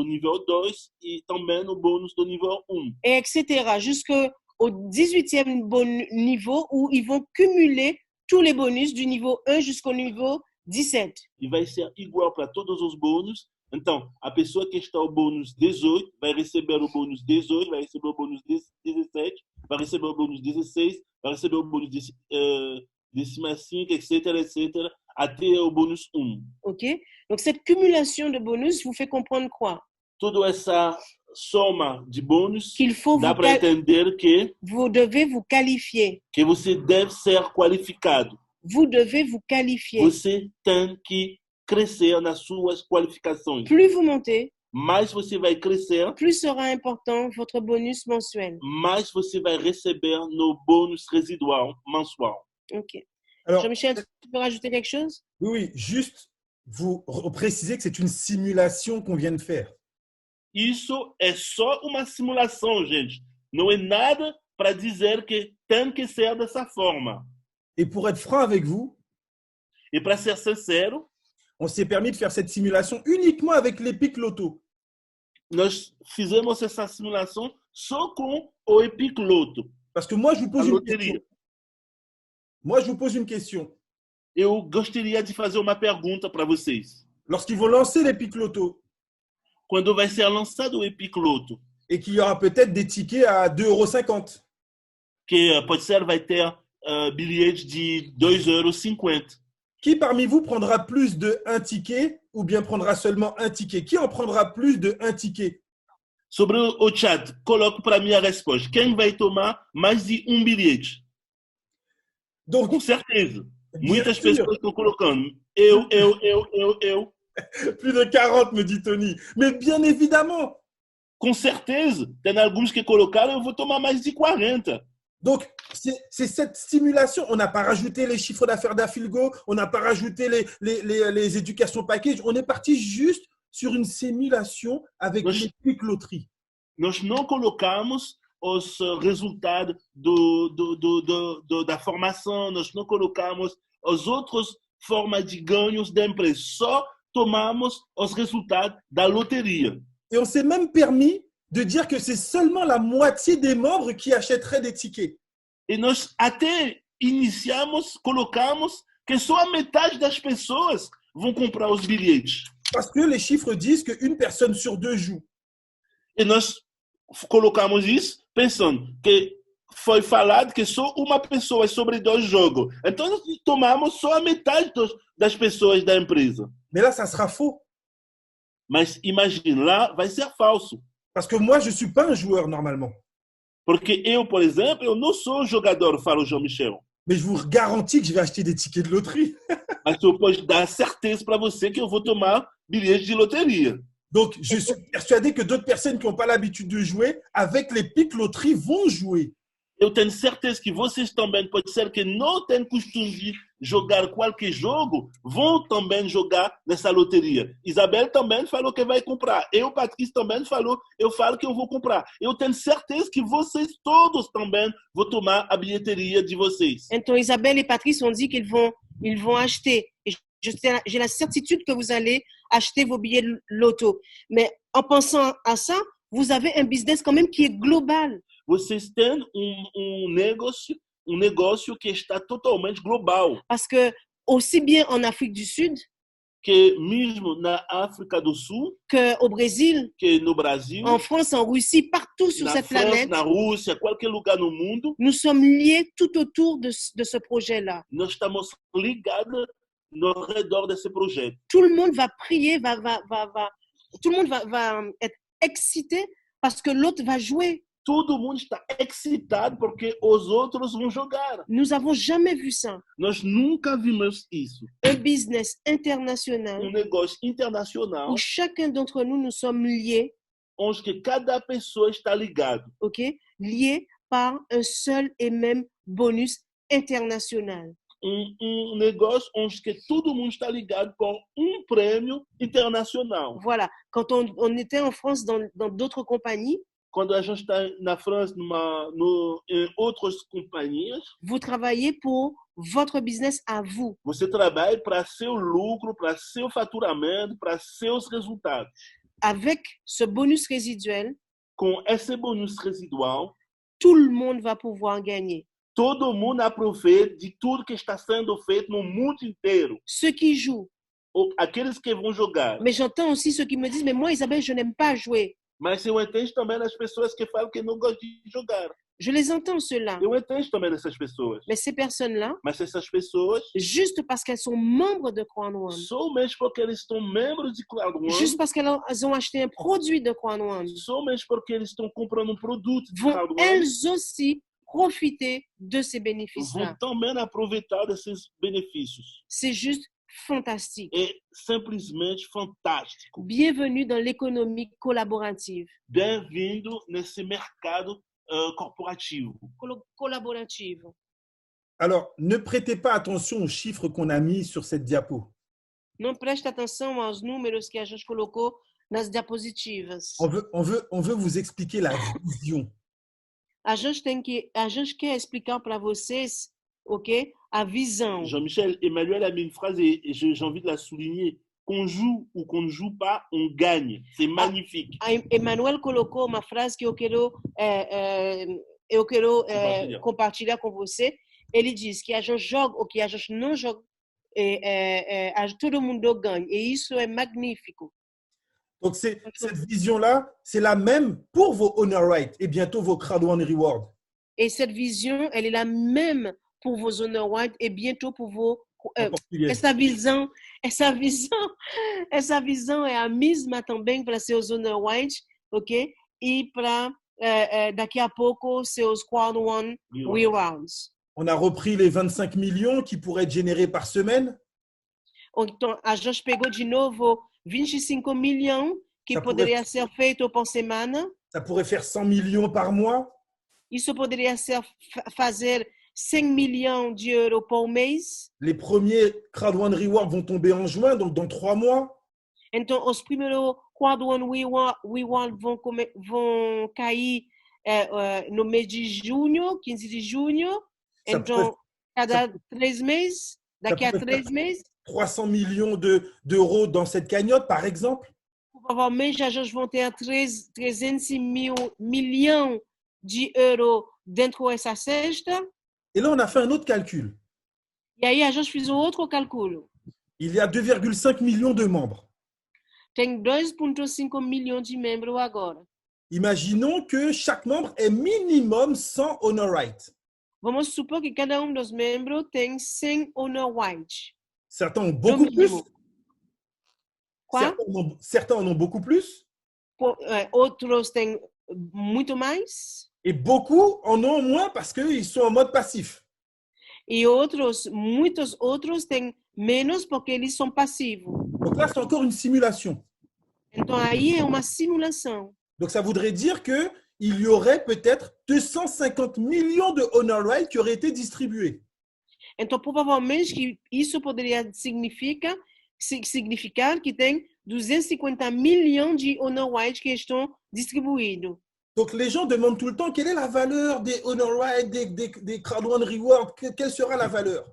nível 2 e também o bônus do nível 1. Et etc. Jusqu'au 18e niveau où ils vont cumuler tous les bonus du niveau 1 jusqu'au niveau 17. E vai ser igual para todos os bônus. Então, a pessoa que está ao bônus 18 vai receber o bônus 18, vai receber o bônus 17, vai receber o bônus 16, vai receber o bônus 15, etc., até o bônus 1. OK? Donc, cette cumulation de bonus vous fait comprendre quoi? Toda essa soma de bônus Qu'il faut dá para entender que vous devez vous qualifier. Que você deve ser qualificado. Vous devez vous qualifier. Você tem que crescer nas suas qualificações. Plus vous montez, Mais você vai crescer, plus sera important votre bonus mensuel. mais você vai receber no bônus residual mensual. OK. Alors, Jean-Michel, tu peux rajouter quelque chose? oui, juste vous préciser que c'est une simulation qu'on vient de faire. Isso é só uma simulação, gente. Não é nada para dizer que tem que ser dessa forma. Et pour être franc avec vous, E para ser sincero, on s'est permis de faire cette simulation uniquement avec l'Epic Loto. nós fizemos essa simulação só com o Epic Loto, Parce que moi, je vous a pose une loteria. question. Moi, je vous pose une question. Eu gostaria de fazer uma pergunta para vocês. Lorsqu'ils vont lancer l'Epic Loto Quando vai ser lançado o Epic Loto, et qu'il y aura peut-être des tickets à 2,50 €, que pode ser vai ter bilhete de 2,50 €. qui parmi vous prendra plus de un ticket ou bien prendra seulement un ticket? Qui en prendra plus de un ticket? Sobre o chat, coloco para mim a resposta. Quem vai tomar mais de bilhete? Donc, Com certeza. bien Muitas sûr, pessoas estão colocando. Eu. plus de 40, me dit Tony. Mais bien évidemment, Com certeza. Tem alguns que colocaram, eu vou tomar mais de 40. Donc, c'est cette stimulation. On n'a pas rajouté les chiffres d'affaires d'Afilgo, on n'a pas rajouté les éducations package. On est parti juste sur une simulation avec Nós, les pics loteries. nós não colocamos os resultados da formação, nós não colocamos as outras formas de ganhos da empresa, só tomamos os resultados da loteria. Et on s'est même permis de dire que c'est seulement la moitié des membres qui achèteraient des tickets. E nós até iniciamos, colocamos que só a metade das pessoas vão comprar os bilhetes. Parce que les chiffres disent qu'une personne sur deux joue. E nós colocamos isso pensando que foi falado que só uma pessoa sobre 2 jogos. Então, nós tomamos só a metade das pessoas da empresa. Mais là, ça sera faux. Mas imagina, lá vai ser falso. Parce que moi, je ne suis pas un joueur normalement. Porque eu, por exemplo, eu não sou jogador, fala o João Michel. Mais je vous garantis que je vais acheter des tickets de loterie. Mas eu posso dar certeza para você que eu vou tomar bilhete de loteria. Donc, je suis persuadé que d'autres personnes qui n'ont pas l'habitude de jouer, avec les pics loterie, vont jouer. Eu tenho certeza que vocês também, pode ser que não têm costume de jogar qualquer jogo, vão também jogar nessa loteria. Isabel também falou que vai comprar. Eu, Patrícia, também falou, eu falo que eu vou comprar. Eu tenho certeza que vocês todos também vão tomar a bilheteria de vocês. Então, Isabelle et Patrice ont dit qu'ils vont acheter. Et j'ai la certitude que vous allez acheter vos billets loto. Mais en pensant à ça, vous avez un business quand même qui est global. Vocês têm negócio que está totalmente global. Parce que aussi bien en Afrique du Sud, Que mesmo na África do Sul, qu'au Brésil, que no Brasil, en France, en Russie, partout sur na cette França, planète, na Rússia, qualquer lugar no mundo, nous sommes liés tout autour de ce projet-là. nós estamos ligados no redor desse projeto. Tout le monde va prier, tout le monde va être excité parce que l'autre va jouer. Todo mundo está excitado porque os outros vão jogar. Nous n'avons jamais vu ça. Nós nunca vimos isso. Un business international Negócio internacional où chacun d'entre nous, nous sommes liés, onde que cada pessoa está ligado. ok, liés par un seul et même bonus international. Negócio onde que todo mundo está ligado por prêmio internacional. Voilà. Quand on était en France dans d'autres compagnies, Quando a gente está na França, em outras companhias, vous travaillez pour votre business à vous. você trabalha para seu lucro, para seu faturamento, para seus resultados. Avec ce bonus résiduel, Com esse bônus residual, tout le monde va pouvoir gagner. todo mundo aproveita de tudo que está sendo feito no mundo inteiro. Ceux qui jouent. Aqueles que vão jogar. Mais j'entends aussi ceux qui me disent, mais moi, Isabelle, je n'aime pas jouer. Mas eu entendo também as pessoas que falam que não gostam de jogar. Je les entends, ceux-là. Eu entendo também essas pessoas. Mais ces personnes-là, Mas essas pessoas, juste parce qu'elles sont membres de Croix One, somente porque eles estão membros de Croix One, juste parce qu'elles ont acheté un produit de Croix One, somente porque eles estão comprando produto de vont Croix One, elles aussi profiter de ces vão bénéfices-là. também aproveitar desses benefícios. C'est juste fantastique. É simplesmente fantástico. Bienvenue dans l'économie collaborative. Bem-vindo nesse mercado corporativo. Collaborative. Alors, ne prêtez pas attention aux chiffres qu'on a mis sur cette diapo. Não preste atenção aos números que a gente colocou nas diapositivas. On veut vous expliquer la vision. A gente quer explicar para vocês, ok, a visão. Jean-Michel, Emmanuel a mis une phrase et j'ai envie de la souligner. Qu'on joue ou qu'on ne joue pas, on gagne. C'est magnifique. Emmanuel colocou uma frase que eu quero compartilhar com você. Ele diz que a gente joga ou que a gente não joga, todo mundo ganha. E isso é magnífico. Donc, cette vision-là, c'est la même pour vos honor rights et bientôt vos crowd one reward. Et cette vision, elle est la même pour vos honor rights et bientôt pour vos... essa visão é a mesma também para seus honor rights, ok? E para daqui a pouco seus crowd one rewards. On a repris les 25 millions qui pourraient être générés par semaine. Então, a gente pegou de novo 25 milhões que poderia ser feito por semana. Ça pourrait faire 100 millions par mois. Isso poderia ser fazer 100 milhões de euros por mês. Les premiers Crowd One Reward vont tomber en juin, donc dans 3 mois. Então, os primeiros Crowd One Reward vão cair no mês de junho, 15 de junho. Ça Então, cada 3 meses, daqui a pourrait 3 meses, 300 millions d'euros dans cette cagnotte, par exemple. provavelmente já vão ter 300 milhões de euros dentro dessa cesta. Et là, on a fait un autre calcul. E aí a gente fez outro cálculo. Il y a 2,5 millions de membres. Tem 2,5 milhões de membros agora. Imaginons que chaque membre ait minimum 100 honor rights. Vamos supor que cada dos membros tem 100 honor rights. Certains ont beaucoup No plus. mínimo. Qual? Certains en ont beaucoup plus. Outros têm muito mais. Et beaucoup en ont moins parce qu'ils sont en mode passif. E muitos outros têm menos porque eles são passivos. Donc là, c'est encore une simulation. Então aí é uma simulação. Donc ça voudrait dire qu'il y aurait peut-être 250 millions de honor rights qui auraient été distribués. Então provavelmente que isso poderia significar que tem 250 milhões de honor rights que estão distribuídos. Donc les gens demandent tout le temps quelle est la valeur des honor rights, des Crowd One Rewards, quelle sera la valeur?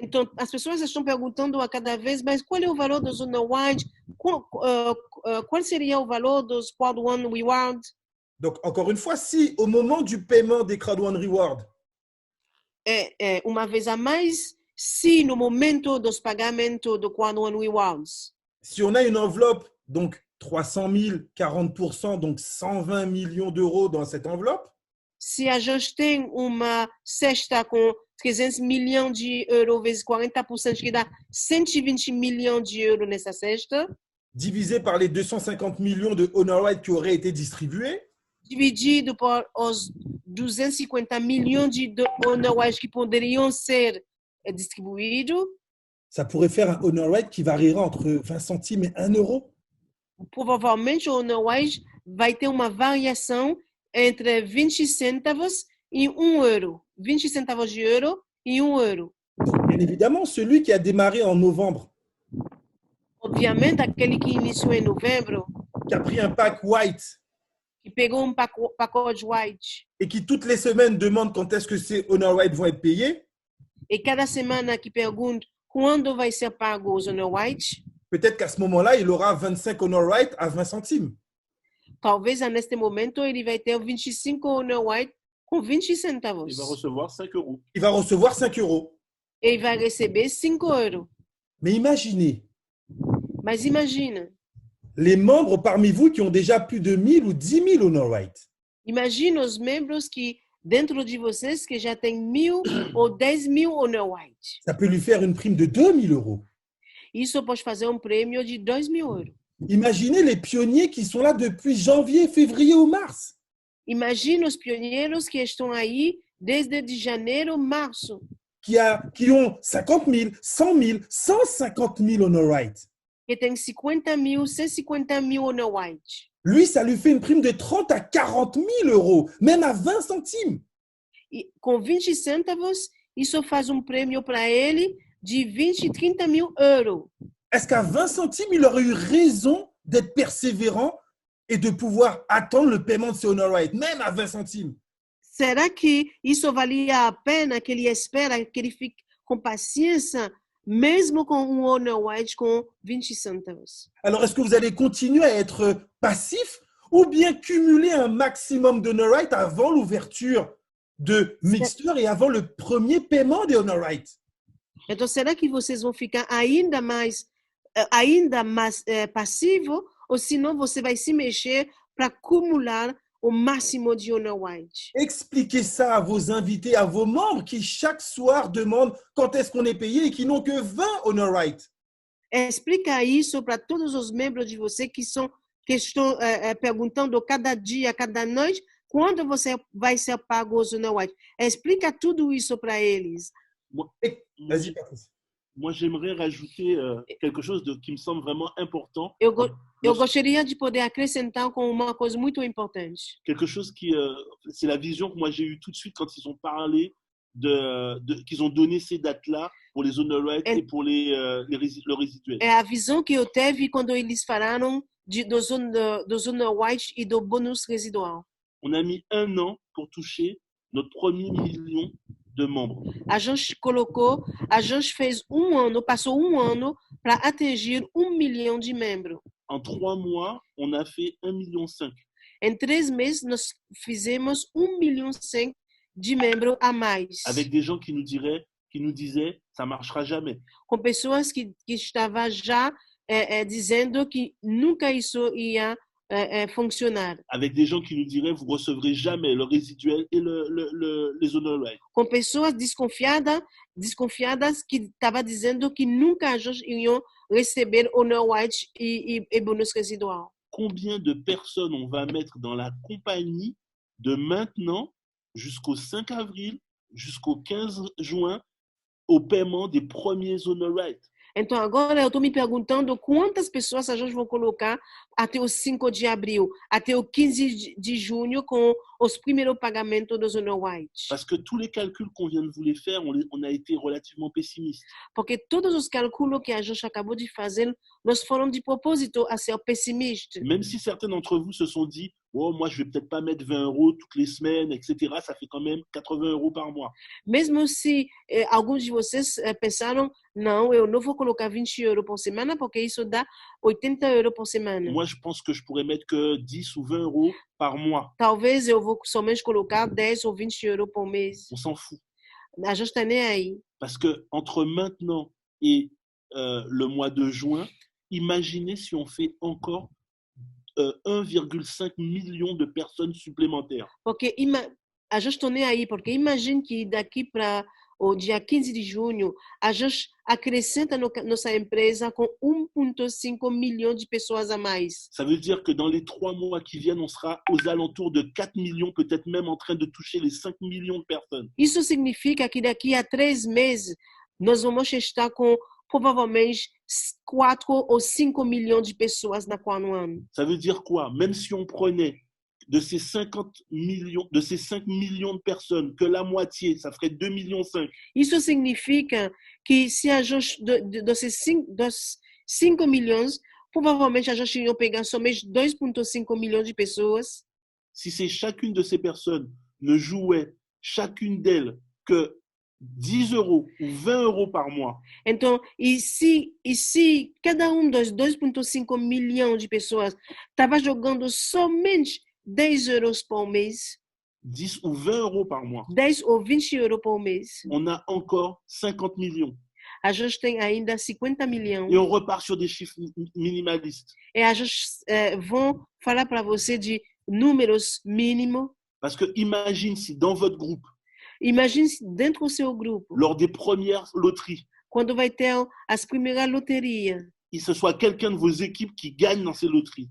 Então, as pessoas estão perguntando a cada vez, mas qual é o valor dos honor rights? Qual seria o valor dos Crowd One Rewards? Donc, encore une fois, si au moment du paiement des Crowd One Rewards, Uma vez a mais, se no momento dos pagamentos do Crowd One Rewards, si on a une enveloppe, donc 300 000, 40%, donc 120 millions d'euros dans cette enveloppe, se a gente tem uma cesta com 300 milhões de euros vezes 40%, que dá 120 milhões de euros nessa cesta, divisé par les 250 millions de honor rights qui auraient été distribués, dividido por os 250 milhões de honor rights que poderiam ser distribuídos, ça pourrait faire un honor right qui variera entre 20 centimes et 1 euro. provavelmente o honor right vai ter uma variação entre 20 centavos e 1 euro. 20 centavos de euro e 1 euro. Bien évidemment, celui qui a démarré en novembre, Obviamente, aquele que iniciou em novembro, qui a pris un pack white que pegou pacote white et qui toutes les semaines demande quand est-ce que ces honor rights vont être payés, e cada semana que pergunta quando vai ser pago os honor white, peut-être qu'à ce moment-là, il aura 25 honor rights à 20 centimes. talvez neste momento ele vai ter 25 honor white com 20 centavos. Il va recevoir 5 euros. Il va recevoir 5 euros. E vai receber 5 euros. Mais imaginez, Mas imagina, les membres parmi vous qui ont déjà plus de 1000 ou 10 000 honor rights. imagina os membros que dentro de vocês que já tem 1.000 ou 10.000 honor white. Ça peut lui faire une prime de 2 000 euros. Isso pode fazer um prêmio de 2.000 euros. Imaginez les pionniers qui sont là depuis janvier, février ou mars. Imagina os pioneiros que estão aí desde de janeiro, março, Qui ont 50 000, 100 000, 150 000 honor rights. que tem 50.000, 150.000 honor white. Lui, ça lui fait une prime de 30 à 40 000 euros, même à 20 centimes. E com 20 centavos, isso faz um prêmio para ele de 20, 30.000 euros. Est-ce qu'à 20 centimes, il aurait eu raison d'être persévérant et de pouvoir attendre le paiement de ses honor rights, même à 20 centimes? Será que isso valia a pena que ele espera, que ele fique com paciência, mesmo com um honor white com 20 centavos? Alors, est-ce que vous allez continuer à être passif ou bien cumuler un maximum d'honor rights avant l'ouverture de Mixture et avant le premier paiement des honor rights? Então, será que vocês vão ficar ainda mais passivo ou senão você vai se mexer para acumular o máximo de honor white? Expliquez ça à vos invités, à vos membres qui chaque soir demandent quand est-ce qu'on est payé et qui n'ont que 20 honor rights. Explica isso para todos os membros de você que estão perguntando cada dia, cada noite, quando você vai ser pago os honor white. Explica tudo isso para eles. Moi, Vas-y, Patrice. Moi, j'aimerais rajouter quelque chose qui me semble vraiment important. Eu gostaria de poder acrescentar com uma coisa muito importante. Quelque chose c'est la vision que moi j'ai eue tout de suite quand ils ont parlé qu'ils ont donné ces dates-là pour les honor rights et pour le résiduel. É a visão que eu teve quando eles falaram do Zona White e do bônus residual. On a mis 1 an pour toucher notre premier million de membres. A gente fez passou um ano para atingir 1 milhão de membros. En 3 mois, on a fait 1,5 million. Em 3 meses, nós fizemos 1,5 milhão de membros a mais. Avec des gens qui nous disaient, ça marchera jamais. Com pessoas que estavam já dizendo que nunca isso ia funcionar. Avec des gens qui nous diraient, vous recevrez jamais le résiduel et les honor rights. Com pessoas desconfiadas que estavam dizendo que nunca a gente iam receber honor white e bônus residual. Combien de personnes on va mettre dans la compagnie de maintenant jusqu'au 5 avril, jusqu'au 15 juin, au paiement des premiers honor rights? Então, agora eu estou me perguntando quantas pessoas a gente vai colocar até o 5 de abril, até o 15 de junho, com os primeiros pagamentos dos honor white. Parce que tous les calculs qu'on vient de vous les faire, on a été relativement pessimiste. Porque todos os cálculos que a gente acabou de fazer, nós foram de propósito a ser pessimistas. Même si certains d'entre vous se sont dit, oh, moi, je vais peut-être pas mettre 20 € toutes les semaines, etc. Ça fait quand même 80 € par mois. Mesmo se alguns de vocês pensaram, não, eu não vou colocar 20 € por semana, porque isso dá 80 € por semana. Moi, je pense que je pourrais mettre que 10 ou 20 € par mois. Talvez eu vou somente colocar 10 ou 20 € por mês. On s'en fout. A gente está nem aí. Parce que entre maintenant et le mois de juin, imaginez si on fait encore 1,5 million de personnes supplémentaires. Porque a gente está nem aí, porque imagine que daqui para o dia 15 de junho, a gente acrescenta nossa empresa com 1,5 milhão de pessoas a mais. Ça veut dire que dans les 3 mois qui viennent, on sera aux alentours de 4 millions, peut-être même en train de toucher les 5 millions de personnes. Isso significa que daqui a 3 meses, nós vamos estar com provavelmente 4 ou 5 milhões de pessoas na qual ano. Ça veut dire quoi? Même si on prenait de ces 50 millions, de ces 5 millions de personnes, que la moitié, ça ferait 2,5 millions. Isso significa que se a gente, dos 5 milhões, provavelmente a gente ia pegar somente 2,5 milhões de pessoas. Si c'est chacune de ces personnes ne jouait chacune d'elles que 10 € ou 20 € par mois. Então, e se cada dos 2,5 milhões de pessoas estava jogando somente 10 € por mês, 10 ou 20 € par mois, 10 ou 20 € por mês, on a encore 50 millions. a gente tem ainda 50 milhões. Et on repart sur des chiffres minimalistes. E a gente vão falar para você de números mínimos. Parce que imagine si dans votre groupe, Imagine dentro do seu grupo, lors des premières loteries, quando vai ter as primeiras loterias, il se soit quelqu'un de vos équipes qui gagne dans ces loteries.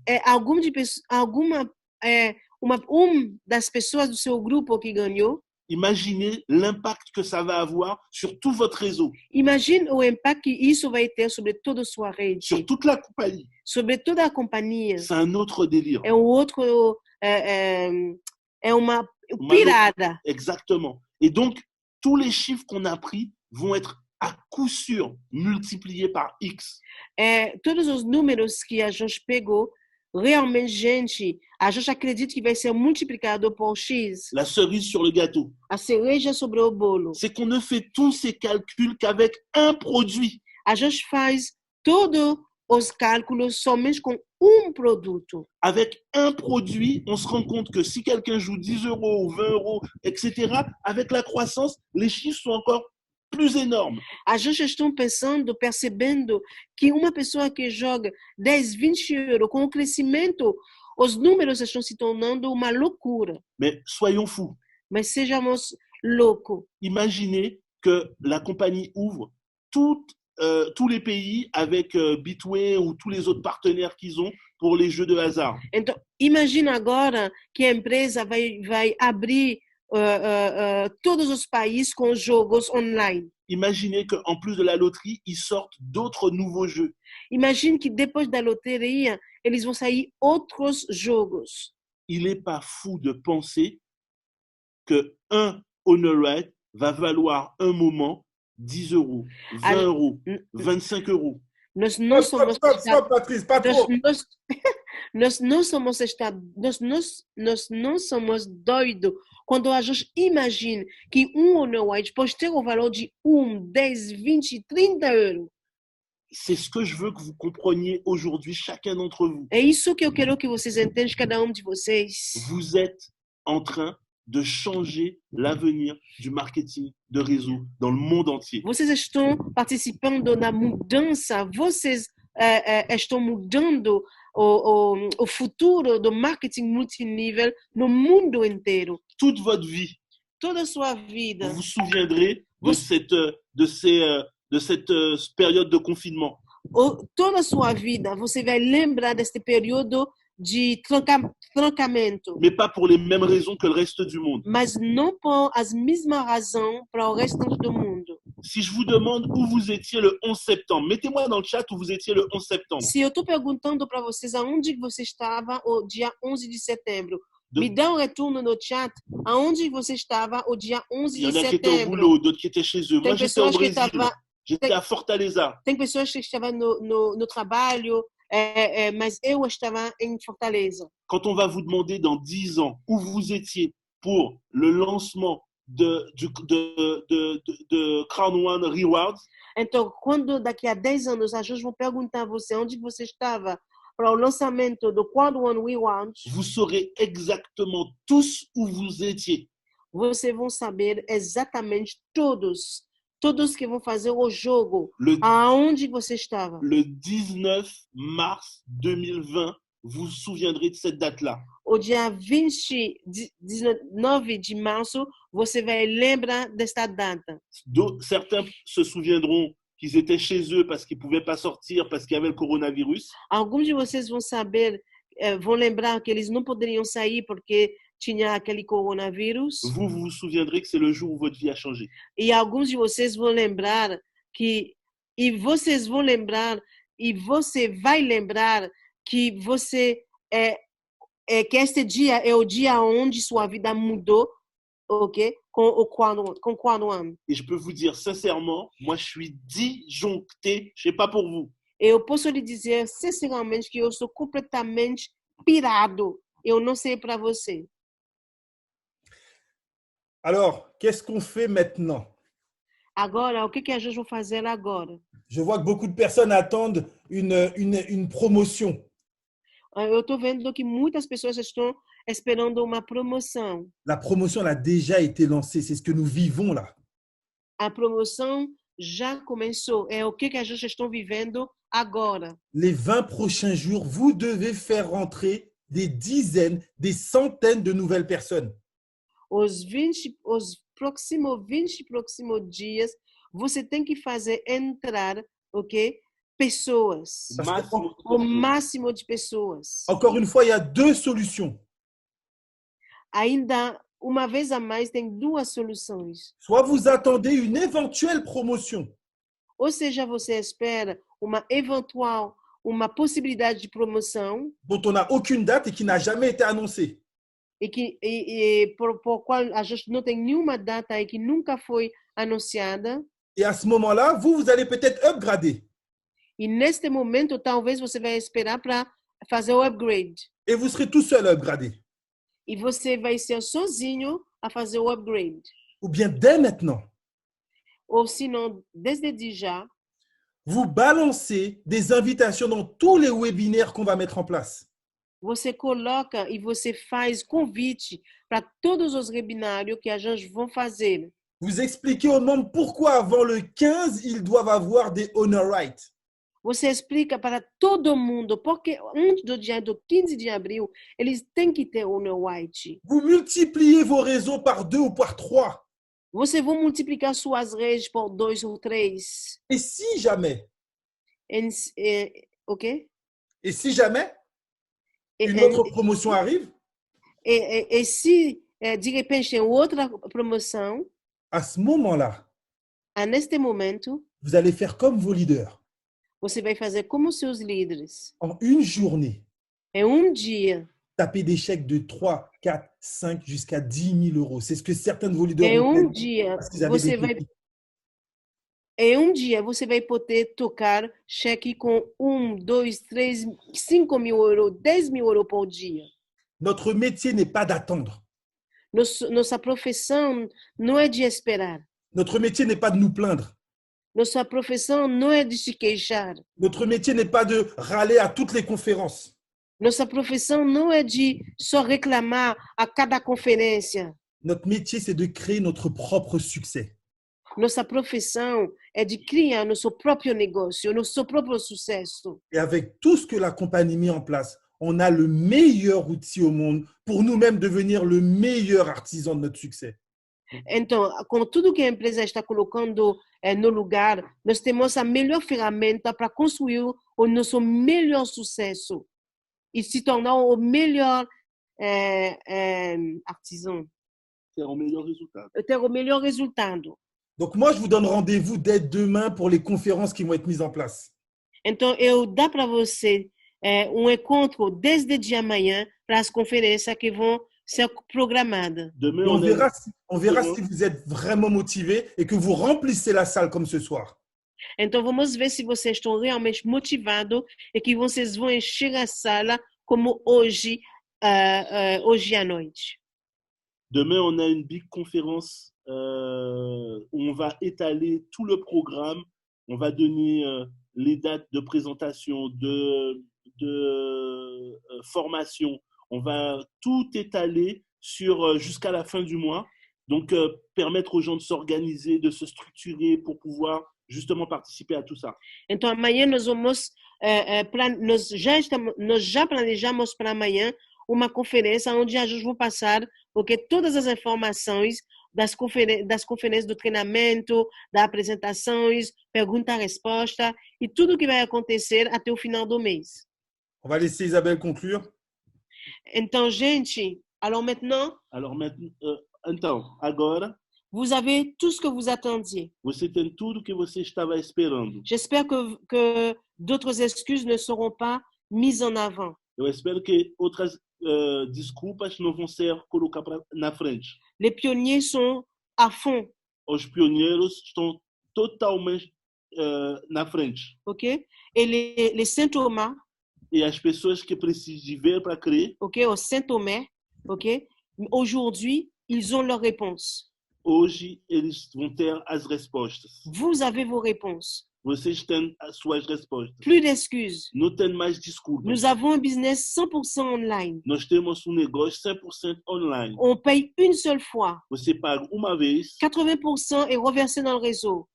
Das pessoas do seu grupo que ganhou. Imaginez l'impact que ça va avoir sur tout votre réseau. Imagine o impacto que isso vai ter sobre toda a sua rede. Sur toute la compagnie. Sobre toda a companhia. C'est un autre délire. É outro... É uma pirada. Exactement. Et donc, tous les chiffres qu'on a pris vont être à coup sûr multipliés par X. Todos os números que a gente pegou, realmente, a gente acredita que vai ser multiplicado por X. La cerise sur le gâteau. A cereja sobre o bolo. C'est qu'on ne fait tous ces calculs qu'avec un produit. A gente faz todos os cálculos somente com produto. Avec un produit, on se rend compte que si quelqu'un joue 10 € ou 20 €, etc., avec la croissance, les chiffres sont encore plus énormes. A gente está percebendo que uma pessoa que joga 10, 20 € com o crescimento, os números estão se tornando uma loucura. Mais soyons fous. Mas sejamos loucos. Imaginez que la compagnie ouvre tous les pays avec Bitway ou tous les autres partenaires qu'ils ont pour les jeux de hasard. Então, imagina agora que a empresa vai abrir todos os países com jogos online. imaginez qu'en plus de la loterie, ils sortent d'autres nouveaux jeux. Imagine que depois da loteria, eles vão sair outros jogos. Il n'est pas fou de penser qu'un honor right va valoir un moment 10 euros, 20 Alors, euros, 25 euros. Nós não Stop, somos stop, stop, Patrice, pas nós, trop. nós, nós não somos nós não somos doidos quando a gente imagina que honor white pode ter o valor de 10, 20, 30 euros. C'est ce que je veux que vous compreniez aujourd'hui, chacun d'entre vous. É isso que eu quero que vocês entendam, cada de vocês. Vous êtes en train de changer l'avenir du marketing de réseau dans le monde entier. Vocês estão participando na mudança, vocês estão mudando o futuro do marketing multinível no mundo inteiro. Toute votre vie, Toda a sua vida. vous vous souviendrez de cette période de confinement. Toda a sua vida, você vai lembrar deste período de trancamento. Mais pas pour les mêmes raisons que le reste du monde. Mas não por as mesmas razões para o restante do mundo. Si je vous demande où vous étiez le 11 septembre, mettez-moi dans le chat où vous étiez le 11 septembre. Se eu estou perguntando para vocês aonde você estava o dia 11 de setembro, me dá um retorno no chat aonde você estava o dia 11 Il y de en a qui étaient au setembro. boulot, d'autres qui étaient chez eux. Tem Moi, j'étais au pessoas que Brésil. estavam J'étais à Fortaleza. Tem pessoas que estavam no trabalho, mas eu estava em Fortaleza. Quand on va vous demander dans 10 ans où vous étiez pour le lancement de Crown One Rewards, Então, quando daqui a 10 anos a gente vai perguntar a você onde você estava para o lançamento do Quad One Rewards, vous saurez exactement tous où vous étiez. vocês vão saber exatamente todos que vão fazer o jogo, Le, aonde você estava. le 19 mars 2020, vous vous souviendrez de cette date-là. O dia 19 de março, você vai lembrar desta data. Certains se souviendront qu'ils étaient chez eux parce qu'ils ne pouvaient pas sortir parce qu'il y avait le coronavirus. Alguns de vocês vão saber, vão lembrar que eles não poderiam sair porque tinha aquele coronavírus. Vous vous souviendrez que c'est le jour où votre vie a changé. E alguns de vocês vão lembrar que você vai lembrar que você que este dia é o dia onde sua vida mudou, ok? Com Quad One. Et je peux vous dire sincèrement, moi je suis disjoncté, je sais pas pour vous. Eu posso lhe dizer sinceramente que eu sou completamente pirado. Eu não sei para você. Alors, qu'est-ce qu'on fait maintenant? Agora, o que a gente vai fazer agora? Je vois que beaucoup de personnes attendent une promotion. Eu estou vendo que muitas pessoas estão esperando uma promoção. La promotion elle a déjà été lancée, c'est ce que nous vivons là. A promoção já começou. É o que a gente está vivendo agora. Les 20 prochains jours, vous devez faire rentrer des dizaines, des centaines de nouvelles personnes. Os próximos 20 dias, você tem que fazer entrar, ok? Pessoas. O máximo de pessoas. Encore une fois, il y a deux solutions. Ainda, uma vez a mais, tem duas soluções. Soit vous attendez une éventuelle promotion. Ou seja, você espera uma possibilidade de promoção dont on n'a aucune date et qui n'a jamais été annoncée. Por qual a gente não tem nenhuma data e que nunca foi anunciada. Et à ce moment-là, vous allez peut-être upgrader. E neste momento, talvez você vai esperar para fazer o upgrade. Et vous serez tout seul à upgrader. E você vai ser sozinho a fazer o upgrade. Ou bien dès maintenant, ou sinon, desde já, vous balancez des invitations dans tous les webinaires qu'on va mettre en place. Você coloca e você faz convite para todos os webinários que a gente vai fazer. Vous expliquez aux membres pourquoi avant le 15, ils doivent avoir des honor rights. Você explica para todo mundo porque antes do dia do 15 de abril, eles têm que ter honor white. Vous multipliez vos réseaux par 2 ou par 3. Você vai multiplicar suas redes por 2 ou 3. Et si jamais, ok? Et si jamais une autre promotion arrive, e se de repente tem outra promoção, à ce moment-là, neste momento, vous allez faire comme vos leaders. você vai fazer como os seus líderes. En une journée, Em dia, taper des chèques de 3, 4, 5 jusqu'à 10 000 euros. C'est ce que certains de vos leaders em ont fait dia, parce qu'ils avaient des pépites. você vai poder tocar cheque com 2, 3, 5 mil euros, 10 mil euros por dia. Notre métier n'est pas d'attendre. Nossa profissão não é de esperar. Notre métier n'est pas de nous plaindre. Nossa profissão não é de se queixar. Notre métier n'est pas de râler à toutes les conférences. Nossa profissão não é de só reclamar a cada conferência. Notre métier, c'est de créer notre propre succès. Nossa profissão é de criar nosso próprio negócio, nosso próprio sucesso. Et avec tout ce que la compagnie met en place, on a le meilleur outil au monde pour nous-mêmes devenir le meilleur artisan de notre succès. Então, com tudo que a empresa está colocando no lugar, nós temos a melhor ferramenta para construir o nosso melhor sucesso e se tornar o melhor artisan, C'est un meilleur résultat. ter o melhor resultado. Donc moi, je vous donne rendez-vous dès demain pour les conférences qui vont être mises en place. Então, eu dou para você encontro desde de amanhã para as conferências que vão ser programadas. Demain, Et on verra Demain. si vous êtes vraiment motivé et que vous remplissez la salle comme ce soir. Então, vamos ver se vocês estão realmente motivados e que vocês vão encher a sala como hoje à noite. Demain, on a une big conférence où on va étaler tout le programme. On va donner les dates de présentation, de formation. On va tout étaler jusqu'à la fin du mois. Donc, permettre aux gens de s'organiser, de se structurer pour pouvoir justement participer à tout ça. Então, amanhã nós vamos, nós já planejamos para amanhã uma conferência onde a gente vai passar, porque todas as informações das conferências do treinamento, das apresentações, pergunta-resposta e tudo que vai acontecer até o final do mês. On va laisser Isabelle conclure. Então, gente, alors maintenant, Então, agora, vous avez tout ce que vous attendiez. você tem tudo que você estava esperando. J'espère que d'autres excuses ne seront pas mises en avant. Eu espero que outras desculpas não vão ser colocadas na frente. Les pionniers sont à fond, Os pioneiros estão totalmente na frente. ok? Et les Saint-Thomas, E as pessoas que precisam de ver para crer, ok? Aux Saint-Thomais, ok? Aujourd'hui, ils ont leurs réponses. hoje eles vão ter as respostas. Vous avez vos réponses. Vocês têm as suas respostas. Plus d'excuses. Não tem mais desculpas. Nous avons un business 100% online. Nós temos um negócio 100% online. On paye une seule fois. Você paga uma vez, 80% est reversé dans le réseau.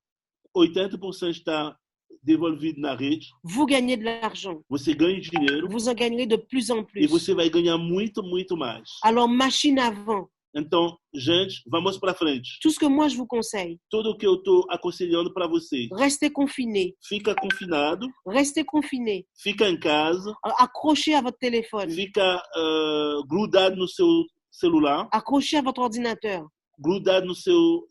80% está devolvido na rede, Vous gagnez de l'argent. você ganha dinheiro Vous en gagnerez de plus en e plus. você vai ganhar muito, muito mais. Alors, machine avant. Então, gente, vamos para frente. Tout ce que moi, je vous conseille, Tudo o que eu estou aconselhando para vocês. restez confinés. Fica confinado, Restez confinés. fica em casa, Accrochez à votre téléphone. fica grudado no seu celular, Accrochez à votre ordinateur. grudado no seu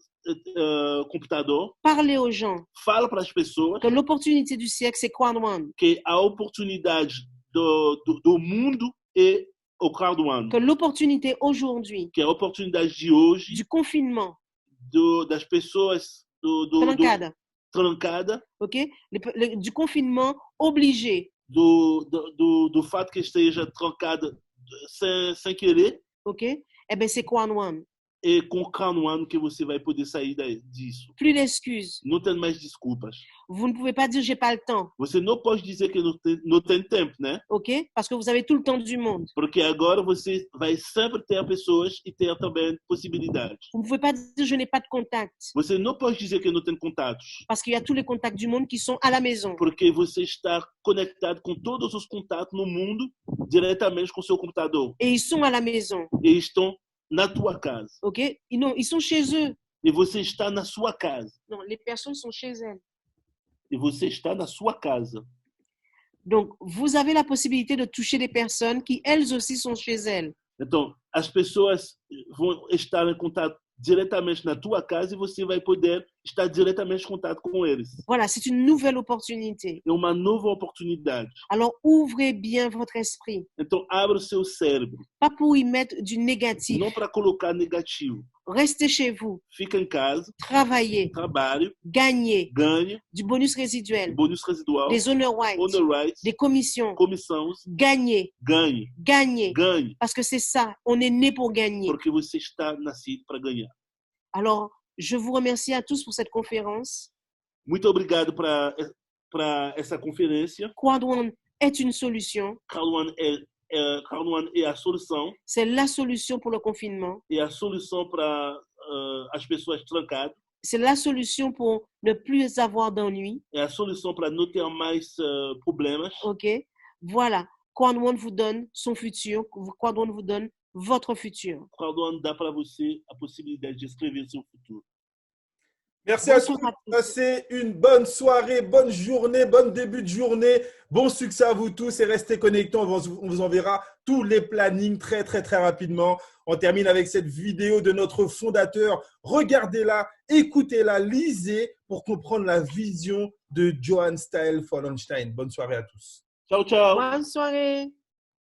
computador. Parlez aux gens Fala para as pessoas que l'opportunité du siècle, c'est Crowd1. que a oportunidade do mundo é o crowd1, Que l'opportunité aujourd'hui que a oportunidade de hoje du confinement, das pessoas trancada, ok? Du confinement obligé, do fato que esteja trancada sem querer, ok? Eh bien, c'est Crowd1. é com o crowd1 que você vai poder sair disso. Plus d'excuses. Não tem mais desculpas. Vous ne pouvez pas dire j'ai pas le temps, Você não pode dizer que não tem tempo, né? ok? Parce que vous avez tout le temps du monde. Porque agora você vai sempre ter pessoas e ter também possibilidades. Vous ne pouvez pas dire je n'ai pas de contact, Você não pode dizer que não tem contatos, parce qu'il y a tous les contacts du monde qui sont à la maison. porque você está conectado com todos os contatos no mundo diretamente com seu computador. Et ils sont à la maison, E estão na tua casa. ok? Ils sont chez eux. E você está na sua casa. Non, les personnes sont chez elles. E você está na sua casa. Donc, vous avez la possibilité de toucher des personnes qui, elles aussi, sont chez elles. Então, as pessoas vão estar em contato diretamente na tua casa e você vai poder estar diretamente em contato com eles. Voilà, c'est une nouvelle opportunité. É uma nova oportunidade. Alors, ouvrez bien votre esprit, Então, abra o seu cérebro, pas pour y mettre du négatif. não para colocar negativo. Restez chez vous, Fica em casa, travaillez, trabalhe, gagnez ganhe, du bonus résiduel, bônus residual, des honor rights, honor rights, des commissions. comissões, Gagnez, ganhe, gagnez. ganhe, Parce que c'est ça, on est né pour gagner. porque você está nascido para ganhar. Alors, je vous remercie à tous pour cette conférence. Muito obrigado para essa conferência. Quad One est une solution. Quad One é a solução, C'est la solution pour le confinement. é a solução para as pessoas trancadas, C'est la solution pour ne plus avoir d'ennui. é a solução para não ter mais problemas. OK? Voilà. Quad One vous donne son futur. Quad One vous donne votre futur. Quad One dá para você a possibilidade de escrever seu futuro. Merci à tous. Passez une bonne soirée, bonne journée, bon début de journée. Bon succès à vous tous et restez connectés. On vous enverra tous les plannings très, très, très rapidement. On termine avec cette vidéo de notre fondateur. Regardez-la, écoutez-la, lisez pour comprendre la vision de Johann Staël Fallenstein. Bonne soirée à tous. Ciao, ciao. Bonne soirée.